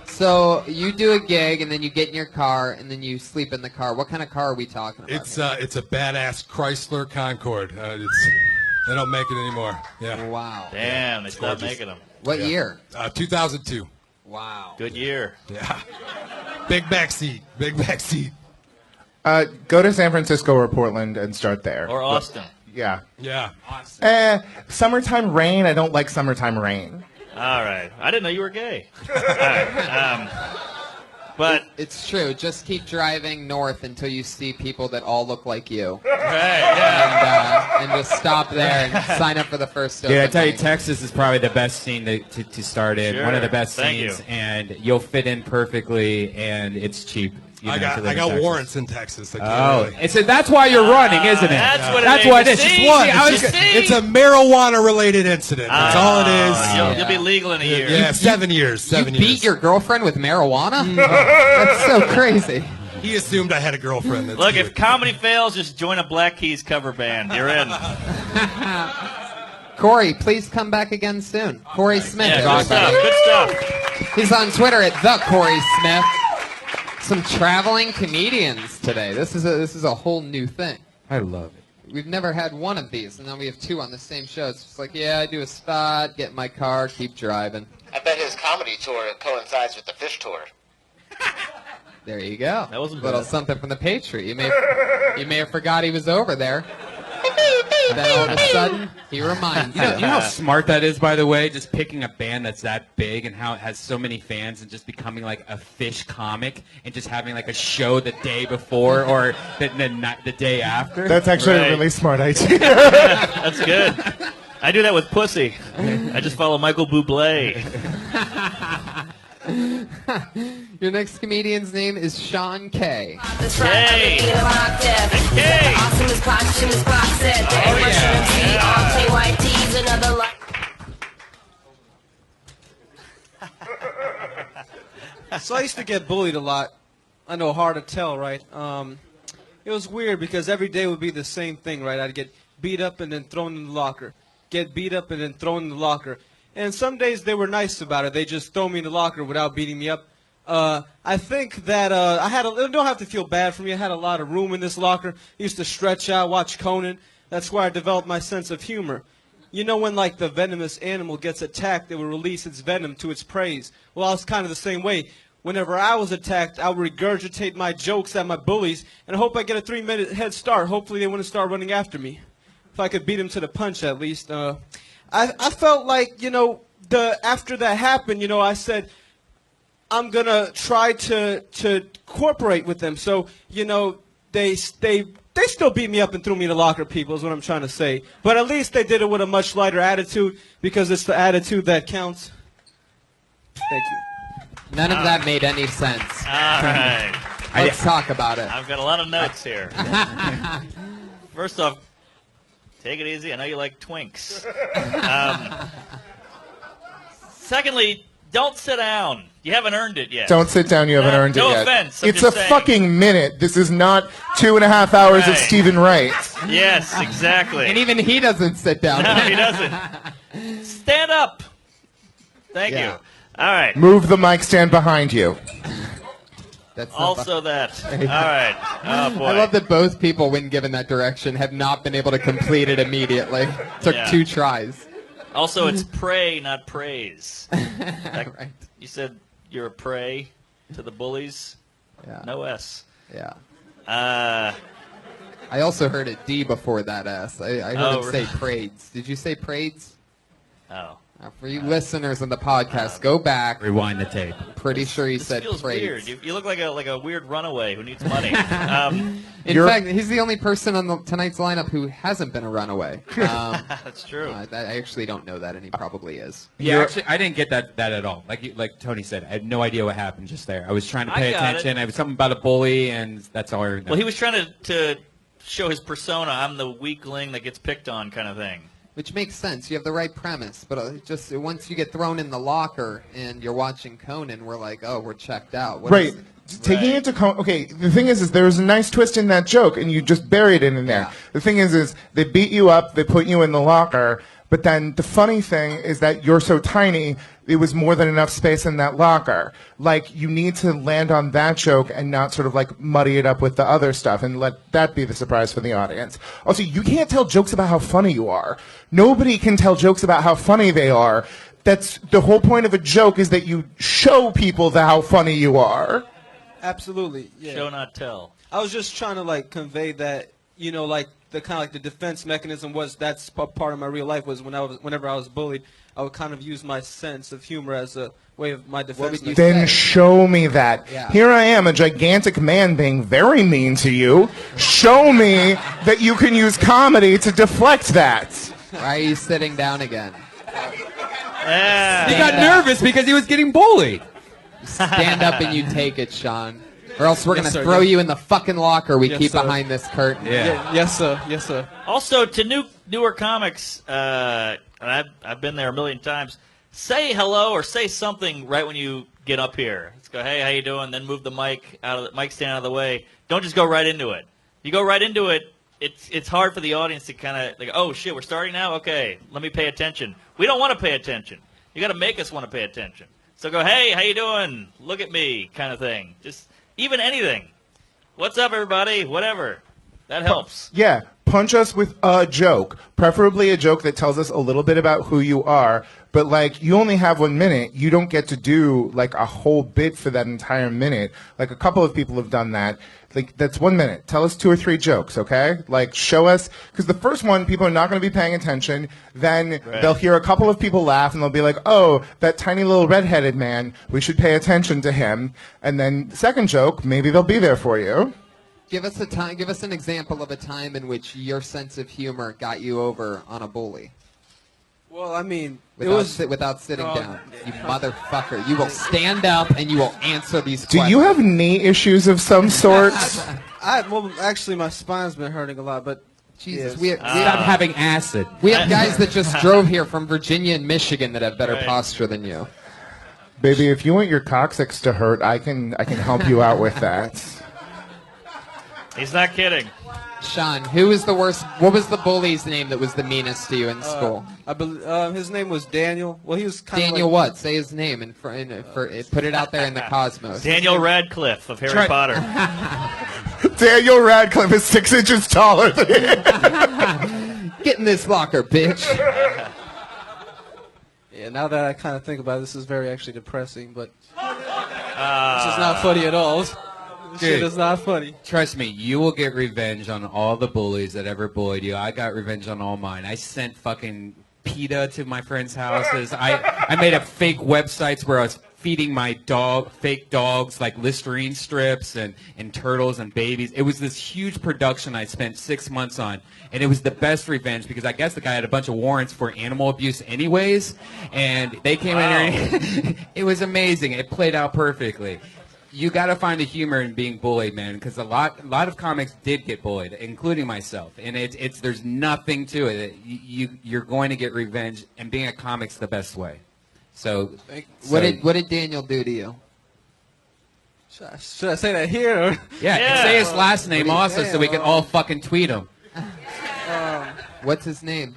So you do a gig, and then you get in your car, and then you sleep in the car. What kind of car are we talking about? It's a badass Chrysler Concorde. They don't make it anymore. Yeah. Wow. Damn, they stopped gorgeous. making them. What year? 2002. Wow. Good year. Yeah. Big back seat. Big back seat. Go to San Francisco or Portland and start there. Or Austin. Yeah. Yeah. Summertime rain. I don't like summertime rain. All right. I didn't know you were gay. All right. But It's true. Just keep driving north until you see people that all look like you. right, yeah. And just stop there and sign up for the first Dude, I open tell you, mic. Texas is probably the best scene to start in. Sure. One of the best Thank scenes, you. and you'll fit in perfectly, and it's cheap. I to live in got Texas. warrants in Texas. I can't Oh, really- and so that's why you're running, isn't it? That's what it That's is. what it is. You Just see? one. I was You gonna- see? It's a marijuana-related incident. That's all it is. You'll be legal in a year. Yeah, 7 years. 7 You years. beat your girlfriend with marijuana? That's so crazy. He assumed I had a girlfriend. That's Look, cute. if comedy fails, just join a Black Keys cover band. You're in. Corey, please come back again soon. Corey Smith. Yeah, good everybody. stuff. Good stuff. He's on Twitter at the Corey Smith. Some traveling comedians today. This is a whole new thing. I love it. We've never had one of these, and now we have two on the same show. It's just like, yeah, I do a spot, get in my car, keep driving. I bet his comedy tour coincides with the fish tour. There you go. That wasn't a little bad. something from the Patriot. You may have forgot he was over there. Then all of a sudden, he reminds You know how smart that is, by the way, just picking a band that's that big and how it has so many fans and just becoming like a fish comic and just having like a show the day before or the day after. That's actually Right. a really smart idea. That's good. I do that with pussy. I just follow Michael Bublé. Your next comedian's name is Sean Kaye. That's right, Hey. I'm in a octave. Hey. Awesome as Posthum as Pac said. Very much MC, all KYTs, another life. So I used to get bullied a lot. I know, hard to tell, right? It was weird because every day would be the same thing, right? I'd get beat up and then thrown in the locker. Get beat up and then thrown in the locker. And some days they were nice about it. They just throw me in the locker without beating me up. I think that don't have to feel bad for me. I had a lot of room in this locker. I used to stretch out, watch Conan. That's where I developed my sense of humor. You know when like the venomous animal gets attacked, it will release its venom to its prey. Well, I was kind of the same way. Whenever I was attacked, I would regurgitate my jokes at my bullies and hope I get a 3-minute head start. Hopefully they wouldn't start running after me. If I could beat them to the punch at least. I felt like, after that happened, I said, I'm going to try to cooperate with them. So, they still beat me up and threw me in the locker, people, is what I'm trying to say. But at least they did it with a much lighter attitude because it's the attitude that counts. Thank you. None of that made any sense. All right. Let's talk about it. I've got a lot of notes here. First off, take it easy. I know you like twinks. Secondly, don't sit down. You haven't earned it yet. Don't sit down. You haven't earned no it yet. offense, I'm It's just a saying. fucking minute. This is not 2.5 hours of Right. Stephen Wright. Yes, exactly. And even he doesn't sit down. No, he doesn't. Stand up. Thank Yeah. you. All right. Move the mic stand behind you. That's not Also that. All right. Oh, boy. I love that both people, when given that direction, have not been able to complete it immediately. Took Yeah. 2 tries. Also, it's pray, not praise. Right. You said you're a prey to the bullies? Yeah. No S. Yeah. Uh, I also heard it D before that S. I heard him say prades. Did you say prades? oh. For you listeners on the podcast, go back. Rewind the tape. Pretty sure he This said feels prades. weird. You look like a weird runaway who needs money. In fact, he's the only person on tonight's lineup who hasn't been a runaway. That's true. I actually don't know that, and he probably is. Yeah, actually, I didn't get that at all. Like Tony said, I had no idea what happened just there. I was trying to pay attention. I was something about a bully, and that's all I remember. Well, he was trying to show his persona. I'm the weakling that gets picked on, kind of thing. Which makes sense. You have the right premise, but just once you get thrown in the locker and you're watching Conan, we're like, oh, we're checked out. What Right. is- Taking it to okay. The thing is there was a nice twist in that joke, and you just buried it in there. Yeah. The thing is they beat you up, they put you in the locker, but then the funny thing is that you're so tiny, it was more than enough space in that locker. Like, you need to land on that joke and not sort of like muddy it up with the other stuff and let that be the surprise for the audience. Also, you can't tell jokes about how funny you are. Nobody can tell jokes about how funny they are. That's the whole point of a joke, is that you show people how funny you are. Absolutely. Yeah. Show not tell. I was just trying to like convey that, you know, like the kind of like the defense mechanism was that's part of my real life was whenever I was bullied, I would kind of use my sense of humor as a way of my defense. Then show me that. Yeah. Here I am, a gigantic man being very mean to you. Show me that you can use comedy to deflect that. Why are you sitting down again? Yeah. He got nervous because he was getting bullied. Stand up and you take it, Sean. Or else we're Yes, going to sir. throw you in the fucking locker we Yes, keep sir. behind this curtain. Yes, sir. Yes, sir. Also, to newer comics, and I've been there a million times. Say hello or say something right when you get up here. Let's go, hey, how you doing? Then move the mic stand out of the way. Don't just go right into it. You go right into it, it's hard for the audience to kind of like, oh shit, we're starting now. Okay, let me pay attention. We don't want to pay attention. You got to make us want to pay attention. So go, hey, how you doing? Look at me, kind of thing. Just even anything. What's up, everybody? Whatever. That helps. Yeah, punch us with a joke, preferably a joke that tells us a little bit about who you are. But like, you only have 1 minute. You don't get to do like a whole bit for that entire minute. Like, a couple of people have done that. Like, that's 1 minute. Tell us 2 or 3 jokes, okay? Like, show us, because the first one, people are not going to be paying attention. Then they'll hear a couple of people laugh, and they'll be like, oh, that tiny little redheaded man, we should pay attention to him. And then the second joke, maybe they'll be there for you. Give us an example of a time in which your sense of humor got you over on a bully. Well, I mean, Without sitting down. You motherfucker. You will stand up and you will answer these Do questions. you have knee issues of some sort? well, actually, my spine's been hurting a lot, but Jesus, yes. Stop having acid. We have guys that just drove here from Virginia and Michigan that have better Right. posture than you. Baby, if you want your coccyx to hurt, I can help you out with that. He's not kidding. Sean, who was the worst? What was the bully's name that was the meanest to you in school? I believe his name was Daniel. Well, he was kind of Daniel what? Say his name and put it out there in the cosmos. Daniel Radcliffe of Harry Potter. Daniel Radcliffe is 6 inches taller than him. Get in this locker, bitch. Yeah, now that I kind of think about it, this is very actually depressing, but this is not funny at all. This shit is not funny. Trust me, you will get revenge on all the bullies that ever bullied you. I got revenge on all mine. I sent fucking PETA to my friends' houses. I made up fake websites where I was feeding my fake dogs, like Listerine strips and turtles and babies. It was this huge production I spent 6 months on, and it was the best revenge because I guess the guy had a bunch of warrants for animal abuse anyways, and they came in here and it was amazing. It played out perfectly. You got to find the humor in being bullied, man, because a lot of comics did get bullied, including myself, and it's there's nothing to it. You're going to get revenge, and being a comic's the best way. So, What did Daniel do to you? Should I say that here? Or? Yeah, and say his last name also, so we can all fucking tweet him. What's his name?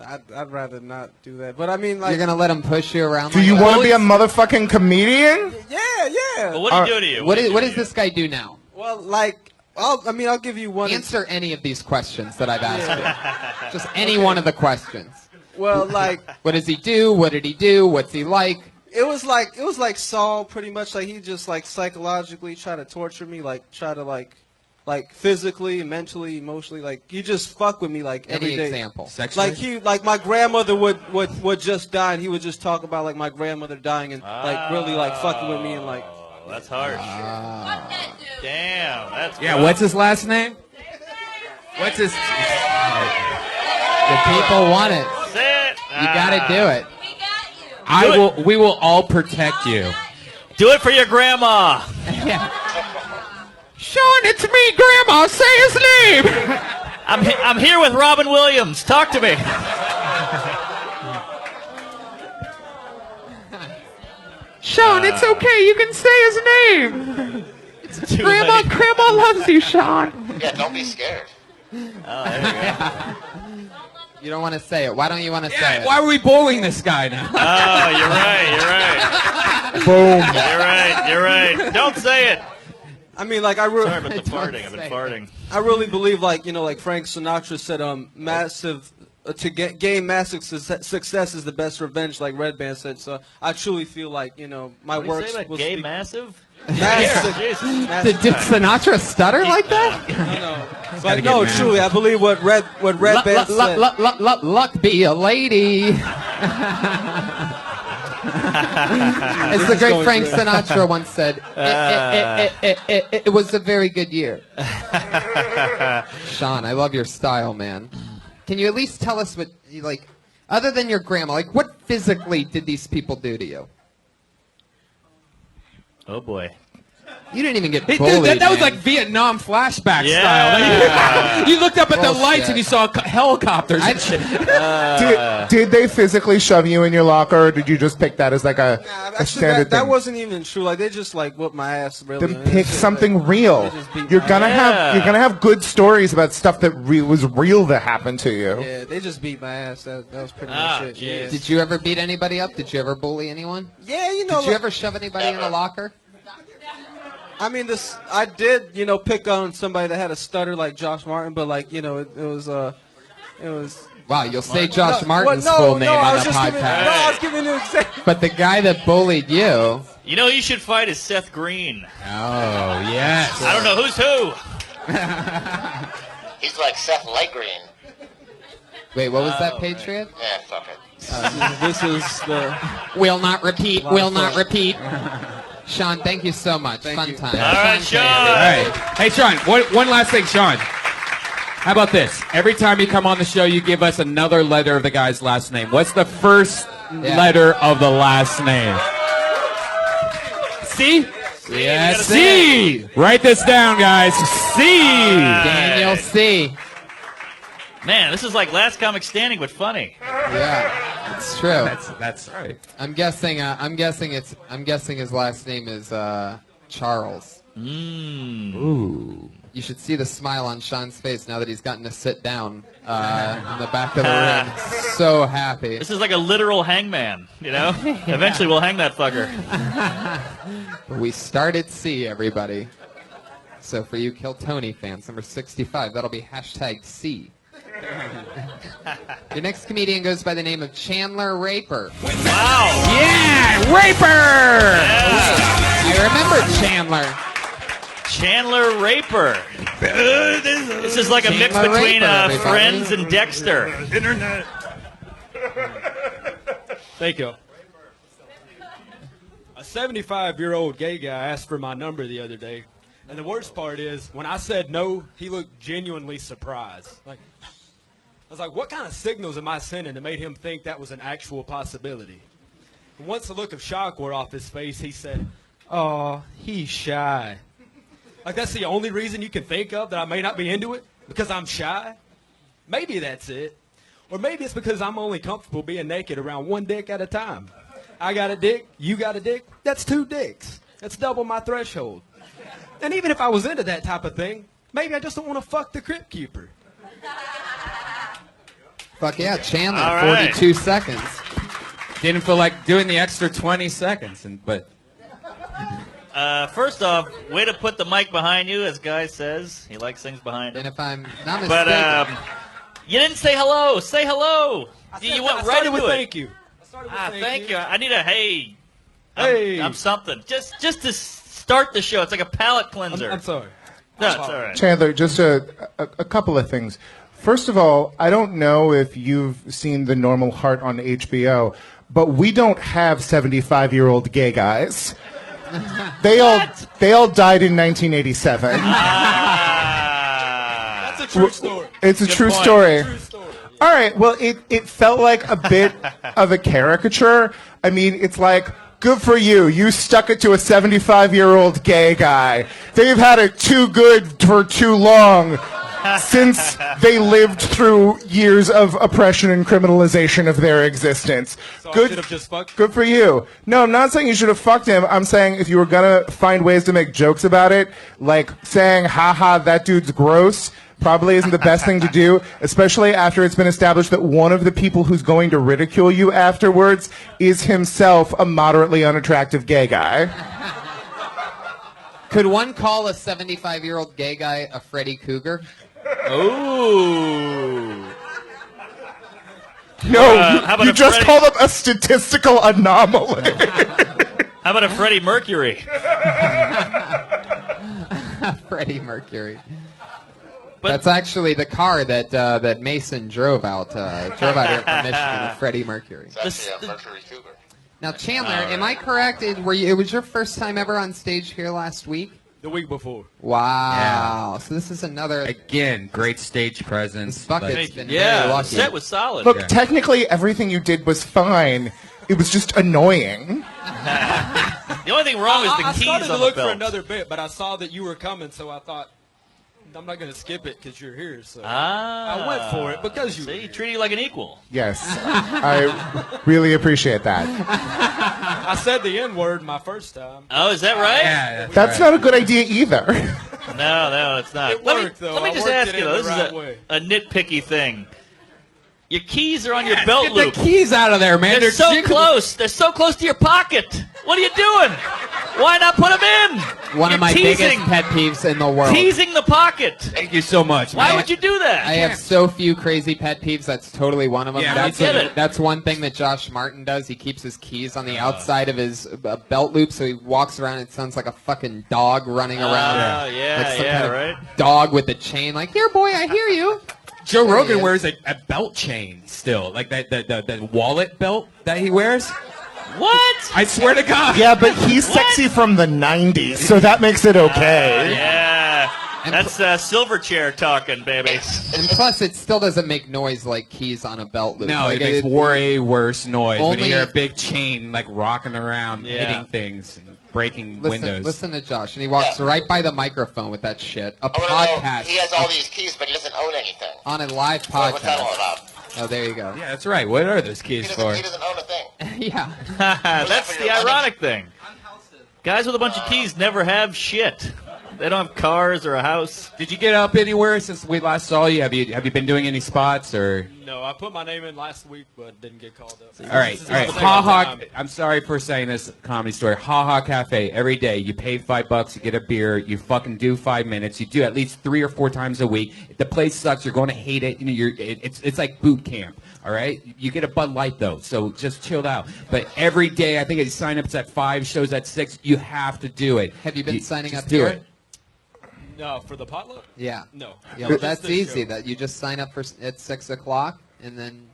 I'd rather not do that. But I mean, like, You're gonna let him push you around? Do like you that? want to be a motherfucking comedian? yeah. But what do you do to you? What do you does do to this guy do now? Well, like, I'll give you one. Answer any of these questions that I've asked you. Just any one of the questions. Well, like, What does he do? What did he do? What's he like? it was like Saul, pretty much. Like, he just like psychologically tried to torture me, like try to like physically, mentally, emotionally. Like, he just fuck with me like every Any day. example? Sexually? Like my grandmother would just die, and he would just talk about like my grandmother dying and like really like fucking with me and like. Oh, that's harsh. Damn, that's Yeah, rough. what's his last name? What's his... The people want it. Say it. You gotta do it. We will all protect you. Do it for your grandma. Sean, it's me, Grandma. Say his name. I'm here with Robin Williams. Talk to me. Sean, it's okay. You can say his name. Too late. Grandma loves you, Sean. Yeah, don't be scared. Oh, there you go. You don't want to say it. Why don't you want to say Yeah, it? why are we bullying this guy now? Oh, you're right. Boom. You're right. Don't say it. I mean, like, Sorry about the farting. I've been farting. I really believe, like, like Frank Sinatra said, to gain massive success is the best revenge, like Red Band said. So I truly feel like, my What do you work say about will gay speak. massive? Massive. Jesus. Did Sinatra stutter like that? No, gotta but no, get mad. truly, I believe what Red Band said. Luck be a lady. As the great Frank Sinatra once said, it was a very good year. Sean, I love your style, man. Can you at least tell us what, like, other than your grandma, like, what physically did these people do to you? Oh boy. You didn't even get Hey, bullied. dude, that was man. like Vietnam flashback Yeah. style. You looked up at the Bullshit. lights and you saw helicopters and shit. Did they physically shove you in your locker, or did you just pick that as like a Actually, standard that thing? wasn't even true. Like, they just like whooped my ass. Really. Then And pick it's just, something like, real. they just beat You're my gonna ass. have good stories about stuff that was real that happened to you. Yeah, they just beat my ass. That was pretty Ah, much it. Yeah. Did you ever beat anybody up? Did you ever bully anyone? Yeah, Did you ever shove anybody in a locker? I mean, I did, pick on somebody that had a stutter like Josh Martin, but like, it was. Wow, you'll say Josh No, Martin's well, full name I on was the just giving- podcast. no, I was giving you an example. But the guy that bullied you. You know who you should fight is Seth Green. Oh, yes. I don't know who's who. He's like Seth Lightgreen. Wait, what was that, Oh, Patriot? Yeah, fuck it. This is the. Will not repeat. Lot Will of not fun. repeat. Sean, thank you so much. Fun you. time. All right, Sean. All right. Hey, Sean, one last thing, Sean. How about this? Every time you come on the show, you give us another letter of the guy's last name. What's the first letter of the last name? C? Yes, C. Write this down, guys. C. Daniel C. Man, this is like Last Comic Standing, but funny. Yeah, it's true. That's right. I'm guessing his last name is Charles. Ooh. You should see the smile on Sean's face now that he's gotten to sit down in the back of the ring. So happy. This is like a literal hangman, Eventually we'll hang that fucker. We start at C, everybody. So for you Kill Tony fans, number 65, that'll be #C. Your next comedian goes by the name of Chandler Raper. Wow. Yeah, Raper. I remember Chandler. Chandler Raper. This is like a mix Chandler between Raper, everybody. Friends and Dexter. Internet. Thank you. A 75-year-old gay guy asked for my number the other day. And the worst part is, when I said no, he looked genuinely surprised. I was like, what kind of signals am I sending that made him think that was an actual possibility? And once the look of shock wore off his face, he said, "Oh, he's shy." Like, that's the only reason you can think of that I may not be into it? Because I'm shy? Maybe that's it. Or maybe it's because I'm only comfortable being naked around one dick at a time. I got a dick, you got a dick, that's 2 dicks. That's double my threshold. And even if I was into that type of thing, maybe I just don't want to fuck the crypt keeper. Fuck yeah, Chandler, All right. 42 seconds. Didn't feel like doing the extra 20 seconds, but First off, way to put the mic behind you, as Guy says. He likes things behind him. And if I'm not mistaken, But you didn't say hello. Say hello. You went right started into with it. thank you. I started with Thank you. I need a hey. Hey. I'm something. Just to start the show. It's like a palate cleanser. I'm sorry. No, it's all right. Chandler, just a couple of things. First of all, I don't know if you've seen The Normal Heart on HBO, but we don't have 75-year-old gay guys. They all died in 1987. That's a true story. It's a true story. All right. Well, it felt like a bit of a caricature. I mean, it's like, good for you. You stuck it to a 75-year-old gay guy. They've had it too good for too long since they lived through years of oppression and criminalization of their existence. So I should have just fucked. Good for you. No, I'm not saying you should have fucked him. I'm saying if you were going to find ways to make jokes about it, like saying, haha, that dude's gross, probably isn't the best thing to do, especially after it's been established that one of the people who's going to ridicule you afterwards is himself a moderately unattractive gay guy. could one call a 75-year-old gay guy a Freddy Cougar? Ooh. No, how about you a just Freddy- called him a statistical anomaly. How about a Freddie Mercury? Freddie Mercury. That's actually the car that Mason drove out here from Michigan. Freddie Mercury. It's actually a Mercury Cougar. Now, Chandler, am I correct? It was your first time ever on stage here last week? The week before. Wow. Yeah. So this is another. Again, great stage presence. This bucket's but- been very lucky. The set was solid. Look, technically everything you did was fine. It was just annoying. The only thing wrong is the I keys started to on the look for belt. another bit, but I saw that you were coming, so I thought, I'm not going to skip it because you're here. So I went for it because you were See, here. treat you like an equal. Yes, I really appreciate that. I said the N-word my first time. Oh, is that right? Yeah, That's not a good idea either. No, it's not. It worked, though. Let me I just worked ask it you, in though. the This right is way. a nitpicky thing. Your keys are on your belt Get loop. the keys out of there, man. They're so jiggling. close. They're so close to your pocket. What are you doing? Why not put them in? One You're of my teasing, biggest pet peeves in the world. teasing the pocket. Thank you so much. Why man. would you do that? I have so few crazy pet peeves. That's totally one of them. Yeah, that's, I get it. that's one thing that Josh Martin does. He keeps his keys on the outside of his belt loop, so he walks around and it sounds like a fucking dog running around. Oh, yeah, like some yeah, kind of right. dog with a chain. Like, here, boy, I hear you. Joe There he Rogan is. wears a belt chain still, like that wallet belt that he wears. What? I swear to God. Yeah, but he's sexy from the 90s, so that makes it okay. Yeah. That's Silverchair talking, baby. And plus, it still doesn't make noise like keys on a belt loop. No, like, it makes way worse noise when you Only- hear a big chain like rocking around, Yeah. hitting things, and breaking windows. Listen to Josh, and he walks right by the microphone with that shit. A I want to podcast know, he has all these keys, but he doesn't own anything. on a live What's that all podcast. about? Oh, there you go. Yeah, that's right. What are those He keys doesn't, for? he doesn't own a thing. Yeah. That's the ironic thing. Guys with a bunch of keys never have shit. They don't have cars or a house. Did you get up anywhere since we last saw you? Have you been doing any spots or? No, I put my name in last week, but didn't get called up. All right. This is the second Ha ha. time. I'm sorry for saying this comedy story. Ha ha Cafe every day. You pay $5, you get a beer. You fucking do 5 minutes. You do at least 3 or 4 times a week. If the place sucks, you're going to hate it. You know, it's like boot camp. All right. You get a Bud Light though, so just chilled out. But every day, I think you sign up at 5, shows at 6. You have to do it. Have you been signing just up do here? it. No, for the potluck? Yeah. No. Yeah, well, Just that's this easy. show. That you just sign up at 6 o'clock, and then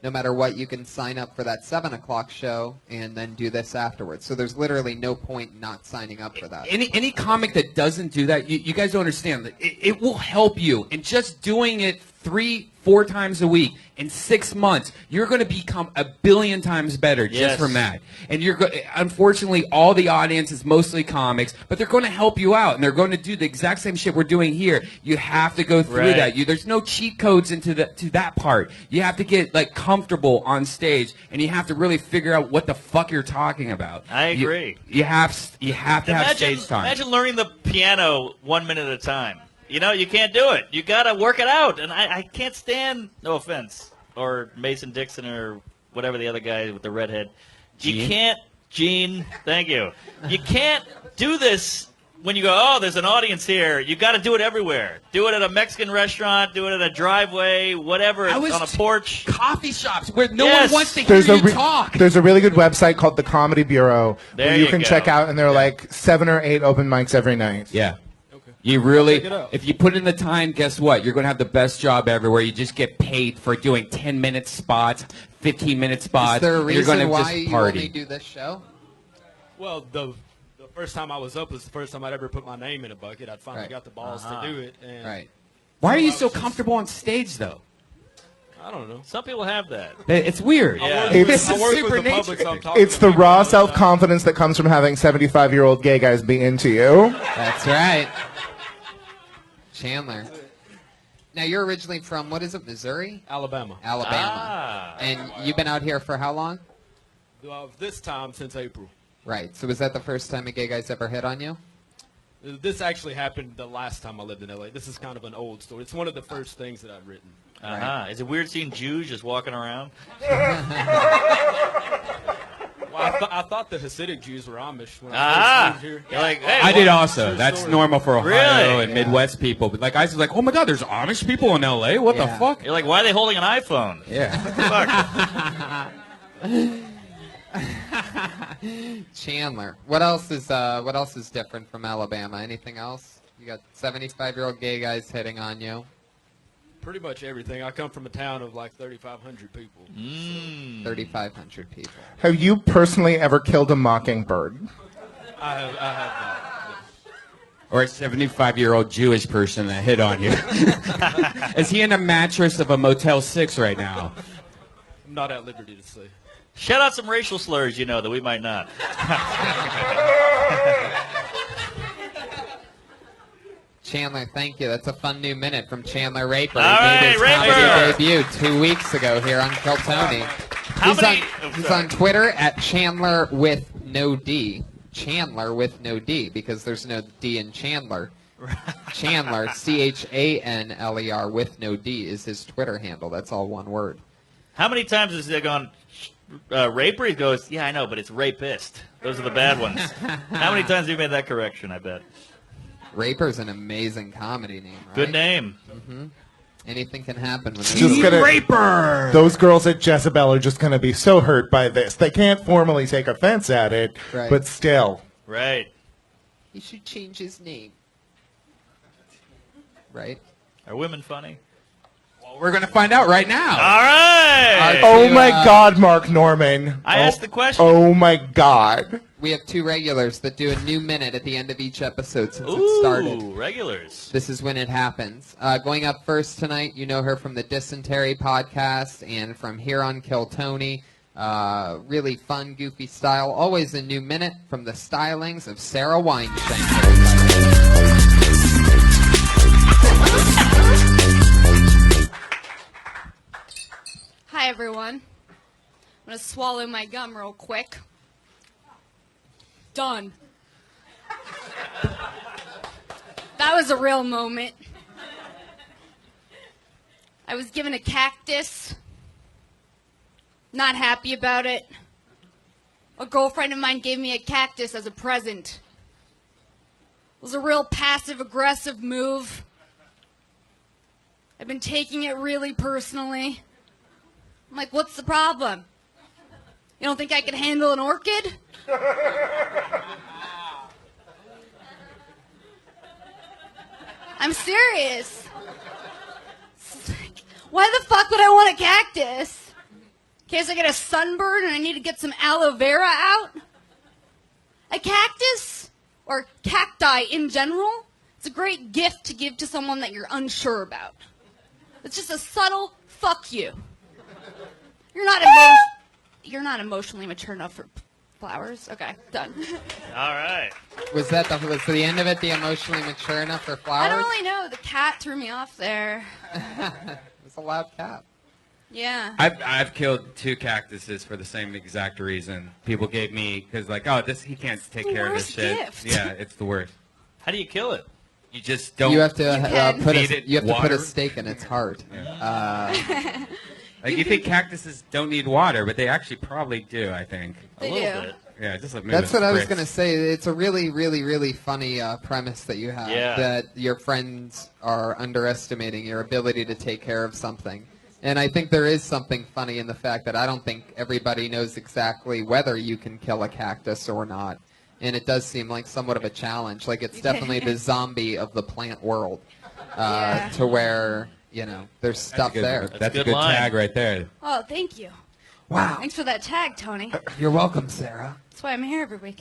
no matter what, you can sign up for that 7 o'clock show, and then do this afterwards. So there's literally no point not signing up for that. Any comic that doesn't do that, you guys don't understand. It will help you. And just doing it 3-4 times a week in 6 months, you're going to become a billion times better just Yes. from that. And unfortunately, all the audience is mostly comics, but they're going to help you out, and they're going to do the exact same shit we're doing here. You have to go through Right. that. There's no cheat codes to that part. You have to get like comfortable on stage, and you have to really figure out what the fuck you're talking about. I agree. You have to have stage time. Imagine learning the piano 1 minute at a time. You know, you can't do it. You got to work it out. And I can't stand, no offense, or Mason Dixon or whatever the other guy with the redhead. You Gene? can't, Gene, thank you. You can't do this when you go, oh, there's an audience here. You got to do it everywhere. Do it at a Mexican restaurant, do it at a driveway, whatever, on a porch. Coffee shops where no Yes. one wants to hear you talk. There's a really good website called the Comedy Bureau There where you you can go. check out, and there are like 7 or 8 open mics every night. Yeah. You really, Check it out. if you put in the time, guess what? You're going to have the best job ever where you just get paid for doing 10-minute spots, 15-minute spots. Is there a You're reason gonna why just you party. only do this show? Well, the first time I was up was the first time I'd ever put my name in a bucket. I'd finally Right. got the balls Uh-huh. to do it. And Right. Why are you I so was just- comfortable on stage, though? I don't know. Some people have that. It's weird. Yeah. This I is work super with the public, nature. so I'm talking It's to the people raw all the time. self-confidence that comes from having 75-year-old gay guys be into you. That's right. Chandler. Now, you're originally from, what is it, Missouri? Alabama. Alabama. Ah. And you've been out here for how long? This time since April. Right. So was that the first time a gay guy's ever hit on you? This actually happened the last time I lived in LA. This is kind of an old story. It's one of the first things that I've written. Uh-huh. Is it weird seeing Jews just walking around? Well, I thought the Hasidic Jews were Amish when I Ah. first moved here. You're like, hey, I did what- also. True That's story. normal for Ohio Really? and Midwest people. But like I was like, oh my God, there's Amish people in LA. What the Yeah. fuck? You're like, why are they holding an iPhone? Yeah. Chandler. What else is different from Alabama? Anything else? You got 75-year-old gay guys hitting on you. Pretty much everything. I come from a town of like 3,500 people. 3,500 people. Have you personally ever killed a mockingbird? I have not. Or a 75-year-old Jewish person that hit on you. Is he in a mattress of a Motel 6 right now? I'm not at liberty to say. Shout out some racial slurs you know that we might not. Chandler, thank you. That's a fun new minute from Chandler Raper. All He made right, his Raper. comedy debut 2 weeks ago here on Kill Tony. He's on Twitter at Chandler with no D. Chandler with no D because there's no D in Chandler. Chandler, Chandler with no D is his Twitter handle. That's all one word. How many times has it gone, Raper? He goes, yeah, I know, but it's rapist. Those are the bad ones. How many times have you made that correction, I bet? Raper's an amazing comedy name, right? Good name. Mm-hmm. Anything can happen when Just gonna, those girls at Jezebel are just going to be so hurt by this. They can't formally take offense at it, Right. but still. Right. He should change his name. Right? Are women funny? Well, we're going to find out right now. All right. Oh my God, Mark Norman. I asked the question. Oh my God. We have 2 regulars that do a new minute at the end of each episode since it Ooh, started. regulars. This is when it happens. Going up first tonight, you know her from the Dysentery podcast and from here on Kill Tony. Really fun, goofy style. Always a new minute from the stylings of Sarah Weinstein. Hi, everyone. I'm going to swallow my gum real quick. Done. That was a real moment. I was given a cactus. Not happy about it. A girlfriend of mine gave me a cactus as a present. It was a real passive-aggressive move. I've been taking it really personally. I'm like, what's the problem? You don't think I could handle an orchid? I'm serious. Why the fuck would I want a cactus? In case I get a sunburn and I need to get some aloe vera out? A cactus, or cacti in general, it's a great gift to give to someone that you're unsure about. It's just a subtle fuck you. You're not emotionally mature enough for flowers. Okay, done. All right. Was the end of it the emotionally mature enough for I flowers? don't really know. The cat threw me off there. It's a loud cat. Yeah. I've killed 2 cactuses for the same exact reason. People gave me, because like, oh, he can't take care of this shit. gift. Yeah, it's the worst. How do you kill it? You just don't You have to can. put feed it a stake in water. its heart. Like you think cactuses don't need water, but they actually probably do. I think They a little do. bit. Yeah, just like That's what I was going to say. It's a really, really, really funny premise that you have, Yeah. that your friends are underestimating your ability to take care of something. And I think there is something funny in the fact that I don't think everybody knows exactly whether you can kill a cactus or not. And it does seem like somewhat of a challenge. Like it's definitely the zombie of the plant world, Yeah. to where, you know, there's stuff there. That's a good good line. tag right there. Oh, thank you. Wow. Thanks for that tag, Tony. You're welcome, Sarah. That's why I'm here every week.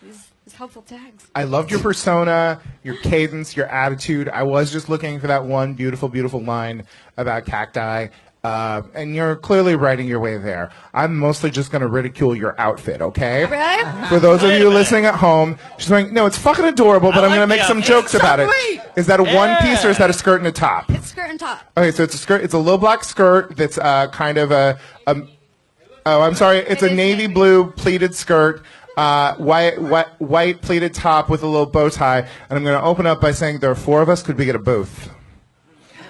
these helpful tags. I loved your persona, your cadence, your attitude. I was just looking for that one beautiful, beautiful line about cacti. And you're clearly writing your way there. I'm mostly just going to ridicule your outfit, okay? Really? For those of you listening at home, she's going, no, it's fucking adorable, but I'm going to make some jokes about it. Is that a one piece or is that a skirt and a top? It's skirt and top. Okay, so it's a skirt. It's a little black skirt that's kind of I'm sorry. It's a navy blue pleated skirt, white pleated top with a little bow tie. And I'm going to open up by saying there are 4 of us. Could we get a booth?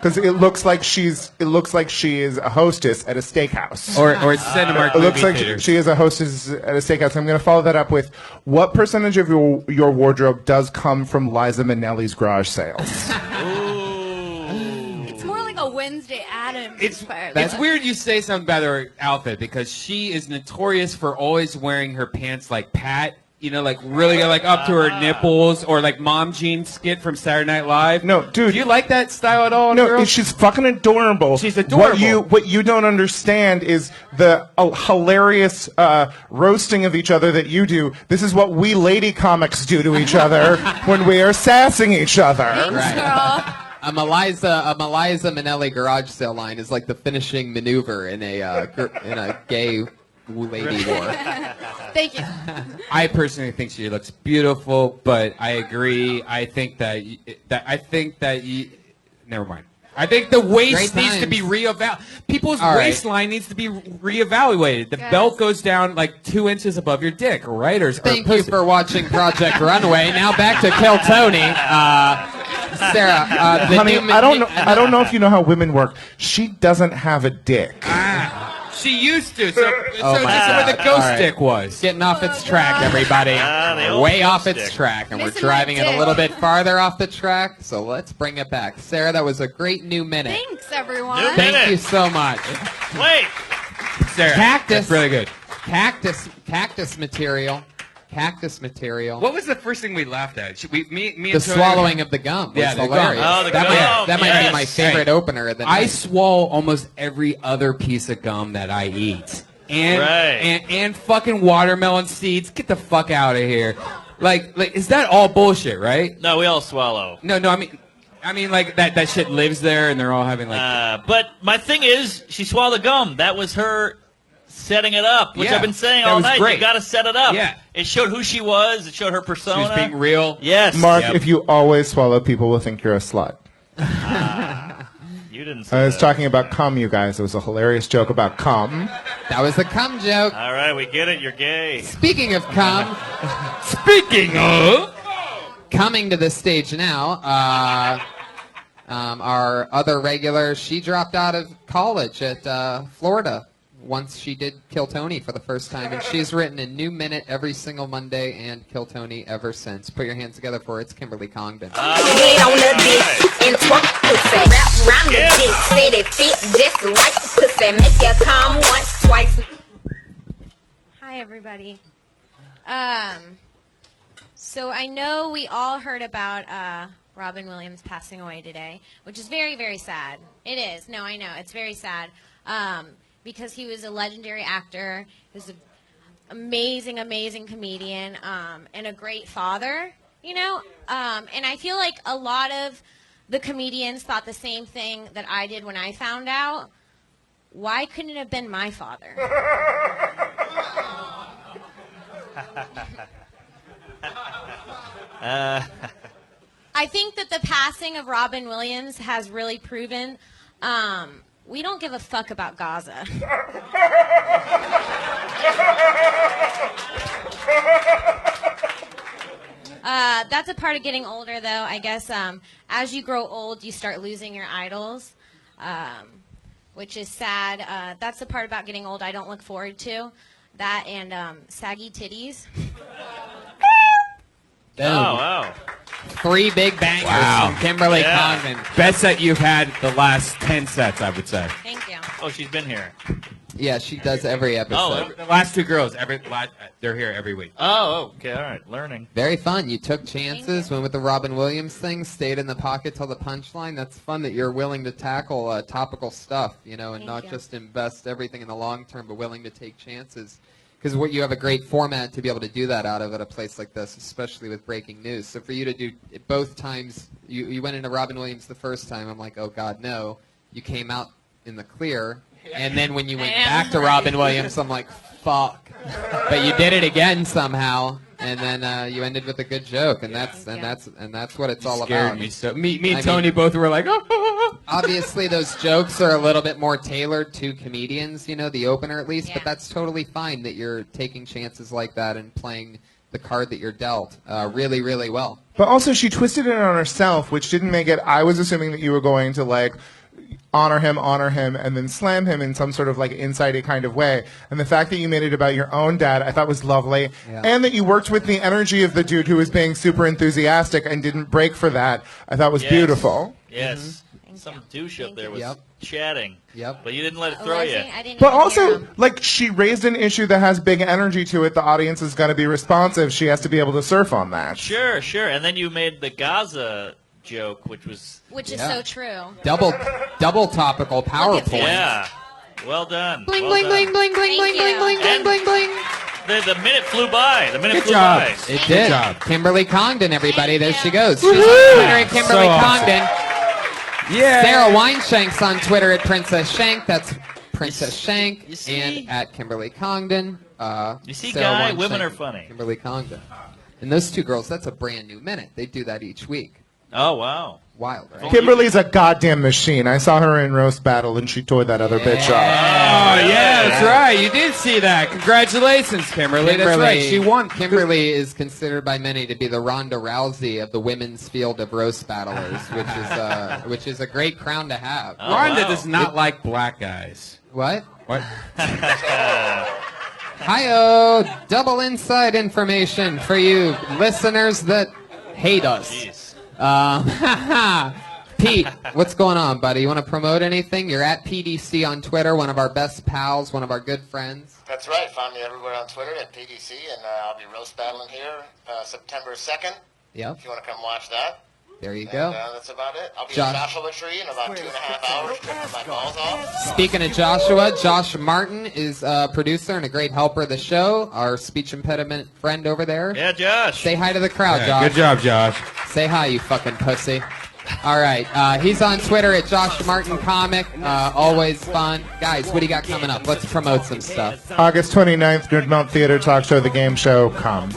Because it looks like she is a hostess at a steakhouse. Or Cinemark It looks movie like theater. she is a hostess at a steakhouse. I'm going to follow that up with what percentage of your wardrobe does come from Liza Minnelli's garage sales? It's more like a Wednesday Addams. It's weird you say something about her outfit because she is notorious for always wearing her pants like Pat. You know, like really like up to her nipples, or like Mom Jean skit from Saturday Night Live. No, dude. Do you like that style at all? No, girl? she's fucking adorable. She's adorable. What you don't understand is the hilarious roasting of each other that you do. This is what we lady comics do to each other when we are sassing each other. Thanks, girl. A Liza Minnelli garage sale line is like the finishing maneuver in a gay lady war. Thank you. I personally think she looks beautiful, but I agree. I think that never mind. I think the waist needs to be reevaluated. People's waistline needs to be reevaluated. The belt goes down like 2 inches above your dick, right? Thank you for watching Project Runway. Now back to Kill Tony. Sarah, honey, I don't know if you know how women work. She doesn't have a dick. She used to. So this is God. where the ghost stick was. Getting off its track, everybody. the old Way ghost off its stick. track, and we're Missing my driving it a dick. little bit farther off the track. So let's bring it back. Sarah, that was a great new minute. Thanks, everyone. New Thank minute. you so much. Wait. Sarah, Cactus. that's really good. Cactus material. Cactus material. What was the first thing we laughed at? Me The and Tony- swallowing of the gum was Yeah, the gum. hilarious. Oh, the that gum. Might be Yes. my favorite opener of the I night. swallow almost every other piece of gum that I eat. And, Right. and fucking watermelon seeds. Get the fuck out of here. Like, is that all bullshit, right? No, we all swallow. No, I mean, like that shit lives there, and they're all having like. But my thing is, she swallowed the gum. That was her setting it up, which Yeah, I've been saying that all was night. great. You got to set it up. Yeah. It showed who she was. It showed her persona. She was being real. Yes. Mark, Yep. if you always swallow, people will think you're a slut. You didn't say I was that. talking about cum, you guys. It was a hilarious joke about cum. That was a cum joke. All right, we get it. You're gay. Speaking of cum, Speaking of. coming to the stage now, our other regular, she dropped out of college at Florida once she did Kill Tony for the first time, and she's written a new minute every single Monday and Kill Tony ever since. Put your hands together for her. It's Kimberly Congdon. Get on the dick and twerk pussy. Wrap around the dick, said it fit just right. Pussy make you come once, twice. Hi, everybody. So I know we all heard about Robin Williams passing away today, which is very, very sad. It is. No, I know. It's very sad. Because he was a legendary actor, he was an amazing, amazing comedian, and a great father, you know? And I feel like a lot of the comedians thought the same thing that I did when I found out. Why couldn't it have been my father? I think that the passing of Robin Williams has really proven we don't give a fuck about Gaza. That's a part of getting older, though. I guess as you grow old, you start losing your idols. which is sad. That's the part about getting old I don't look forward to. That and saggy titties. Boom. Oh, wow. 3 big bangers from Kimberly Congdon. Best set you've had the last 10 sets, I would say. Thank you. Oh, she's been here. Yeah, she does every episode. The last 2 girls, they're here every week. Oh, okay, all right, learning. Very fun. You took chances, went with the Robin Williams thing, stayed in the pocket till the punchline. That's fun that you're willing to tackle topical stuff, and not just invest everything in the long term, but willing to take chances. Because you have a great format to be able to do that out of at a place like this, especially with breaking news. So for you to do it both times, you went into Robin Williams the first time, I'm like, oh, God, no. You came out in the clear. And then when you went back to Robin Williams, I'm like, fuck. But you did it again somehow, and then you ended with a good joke, and that's what it's all about. Me so. Me and Tony both were like, oh. Obviously, those jokes are a little bit more tailored to comedians, the opener at least, but that's totally fine that you're taking chances like that and playing the card that you're dealt really, really well. But also, she twisted it on herself, which didn't make it. I was assuming that you were going to honor him, and then slam him in some sort of insighty kind of way. And the fact that you made it about your own dad, I thought was lovely. Yeah. And that you worked with the energy of the dude who was being super enthusiastic and didn't break for that, I thought was beautiful. Yes. Mm-hmm. Some douche up there was chatting. Yep. But you didn't let it throw you. But also, she raised an issue that has big energy to it. The audience is going to be responsive. She has to be able to surf on that. Sure. And then you made the Gaza joke, which is so true. Double topical PowerPoint. Yeah. Well done. Bling, bling, bling, bling, bling, bling, bling, bling, bling, bling, bling. The minute flew by. Good job. It did. Kimberly Congdon, everybody. There she goes. She's on Twitter at Kimberly Congdon. Yeah. Sarah Weinshank's on Twitter at Princess Shank. That's Princess Shank. And at Kimberly Congdon. You see, Sarah Guy, Weinshank, women are funny. Kimberly Congdon. And those 2 girls, that's a brand new minute. They do that each week. Oh, wow. Wild, right? Kimberly's a goddamn machine. I saw her in Roast Battle, and she tore that other bitch off. Oh, yeah, that's right. You did see that. Congratulations, Kimberly. That's right. She won. Kimberly is considered by many to be the Ronda Rousey of the women's field of roast battlers, which is a great crown to have. Oh, Ronda does not like black guys. What? What? Hi-oh, double inside information for you listeners that hate us. Jeez. Pete, what's going on, buddy? You want to promote anything? You're at PDC on Twitter, one of our best pals, one of our good friends. That's right. Find me everywhere on Twitter at PDC, and I'll be roast battling here September 2nd. Yep. If you want to come watch that. There you go. That's about it. I'll be at Joshua Tree in about 2.5 hours, tripping my balls off. Speaking of Joshua, Josh Martin is a producer and a great helper of the show. Our speech impediment friend over there. Yeah, Josh. Say hi to the crowd, Josh. Good job, Josh. Say hi, you fucking pussy. All right. He's on Twitter at Josh Martin Comic. Always fun. Guys, what do you got coming up? Let's promote some stuff. August 29th, Nerdmount Theater Talk Show, The Game Show. Come.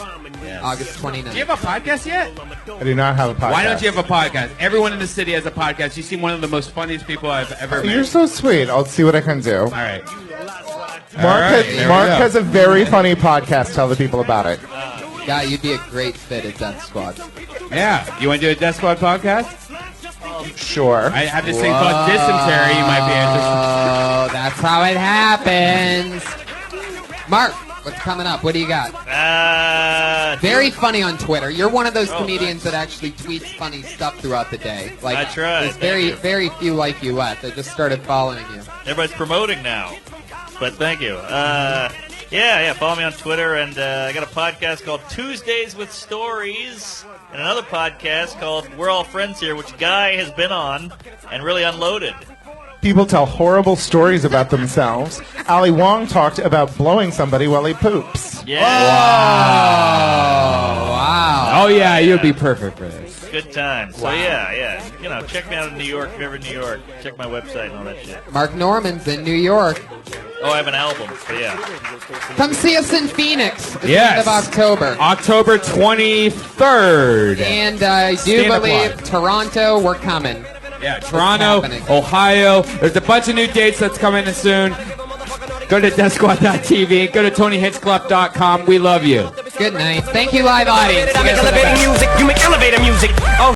August 29th. Do you have a podcast yet? I do not have a podcast. Why don't you have a podcast? Everyone in the city has a podcast. You seem one of the most funniest people I've ever met. You're so sweet. I'll see what I can do. All right. Mark has a very funny podcast. Tell the people about it. Guy, you'd be a great fit at Death Squad. Yeah. You want to do a Death Squad podcast? Sure. I have this thing called dysentery. You might be interested. Oh, that's how it happens. Mark, what's coming up? What do you got? Very funny on Twitter. You're one of those comedians that actually tweets funny stuff throughout the day. I try. There's very few like you left. I just started following you. Everybody's promoting now. But thank you. Yeah, follow me on Twitter, and I got a podcast called Tuesdays with Stories, and another podcast called We're All Friends Here, which Guy has been on and really unloaded. People tell horrible stories about themselves. Ali Wong talked about blowing somebody while he poops. Yeah. Wow. Oh, yeah, you'd be perfect for this. Good time. So, yeah. Check me out in New York if you're ever in New York. Check my website and all that shit. Mark Norman's in New York. Oh, I have an album, but yeah. Come see us in Phoenix at Yes. the end of October. October 23rd. And I do believe Toronto, we're coming. Yeah, Toronto, Ohio. There's a bunch of new dates that's coming in soon. Go to DeathSquad.tv. Go to TonyHinchcliffe.com. We love you. Good night. Thank you, live audience. You make elevator music. Oh.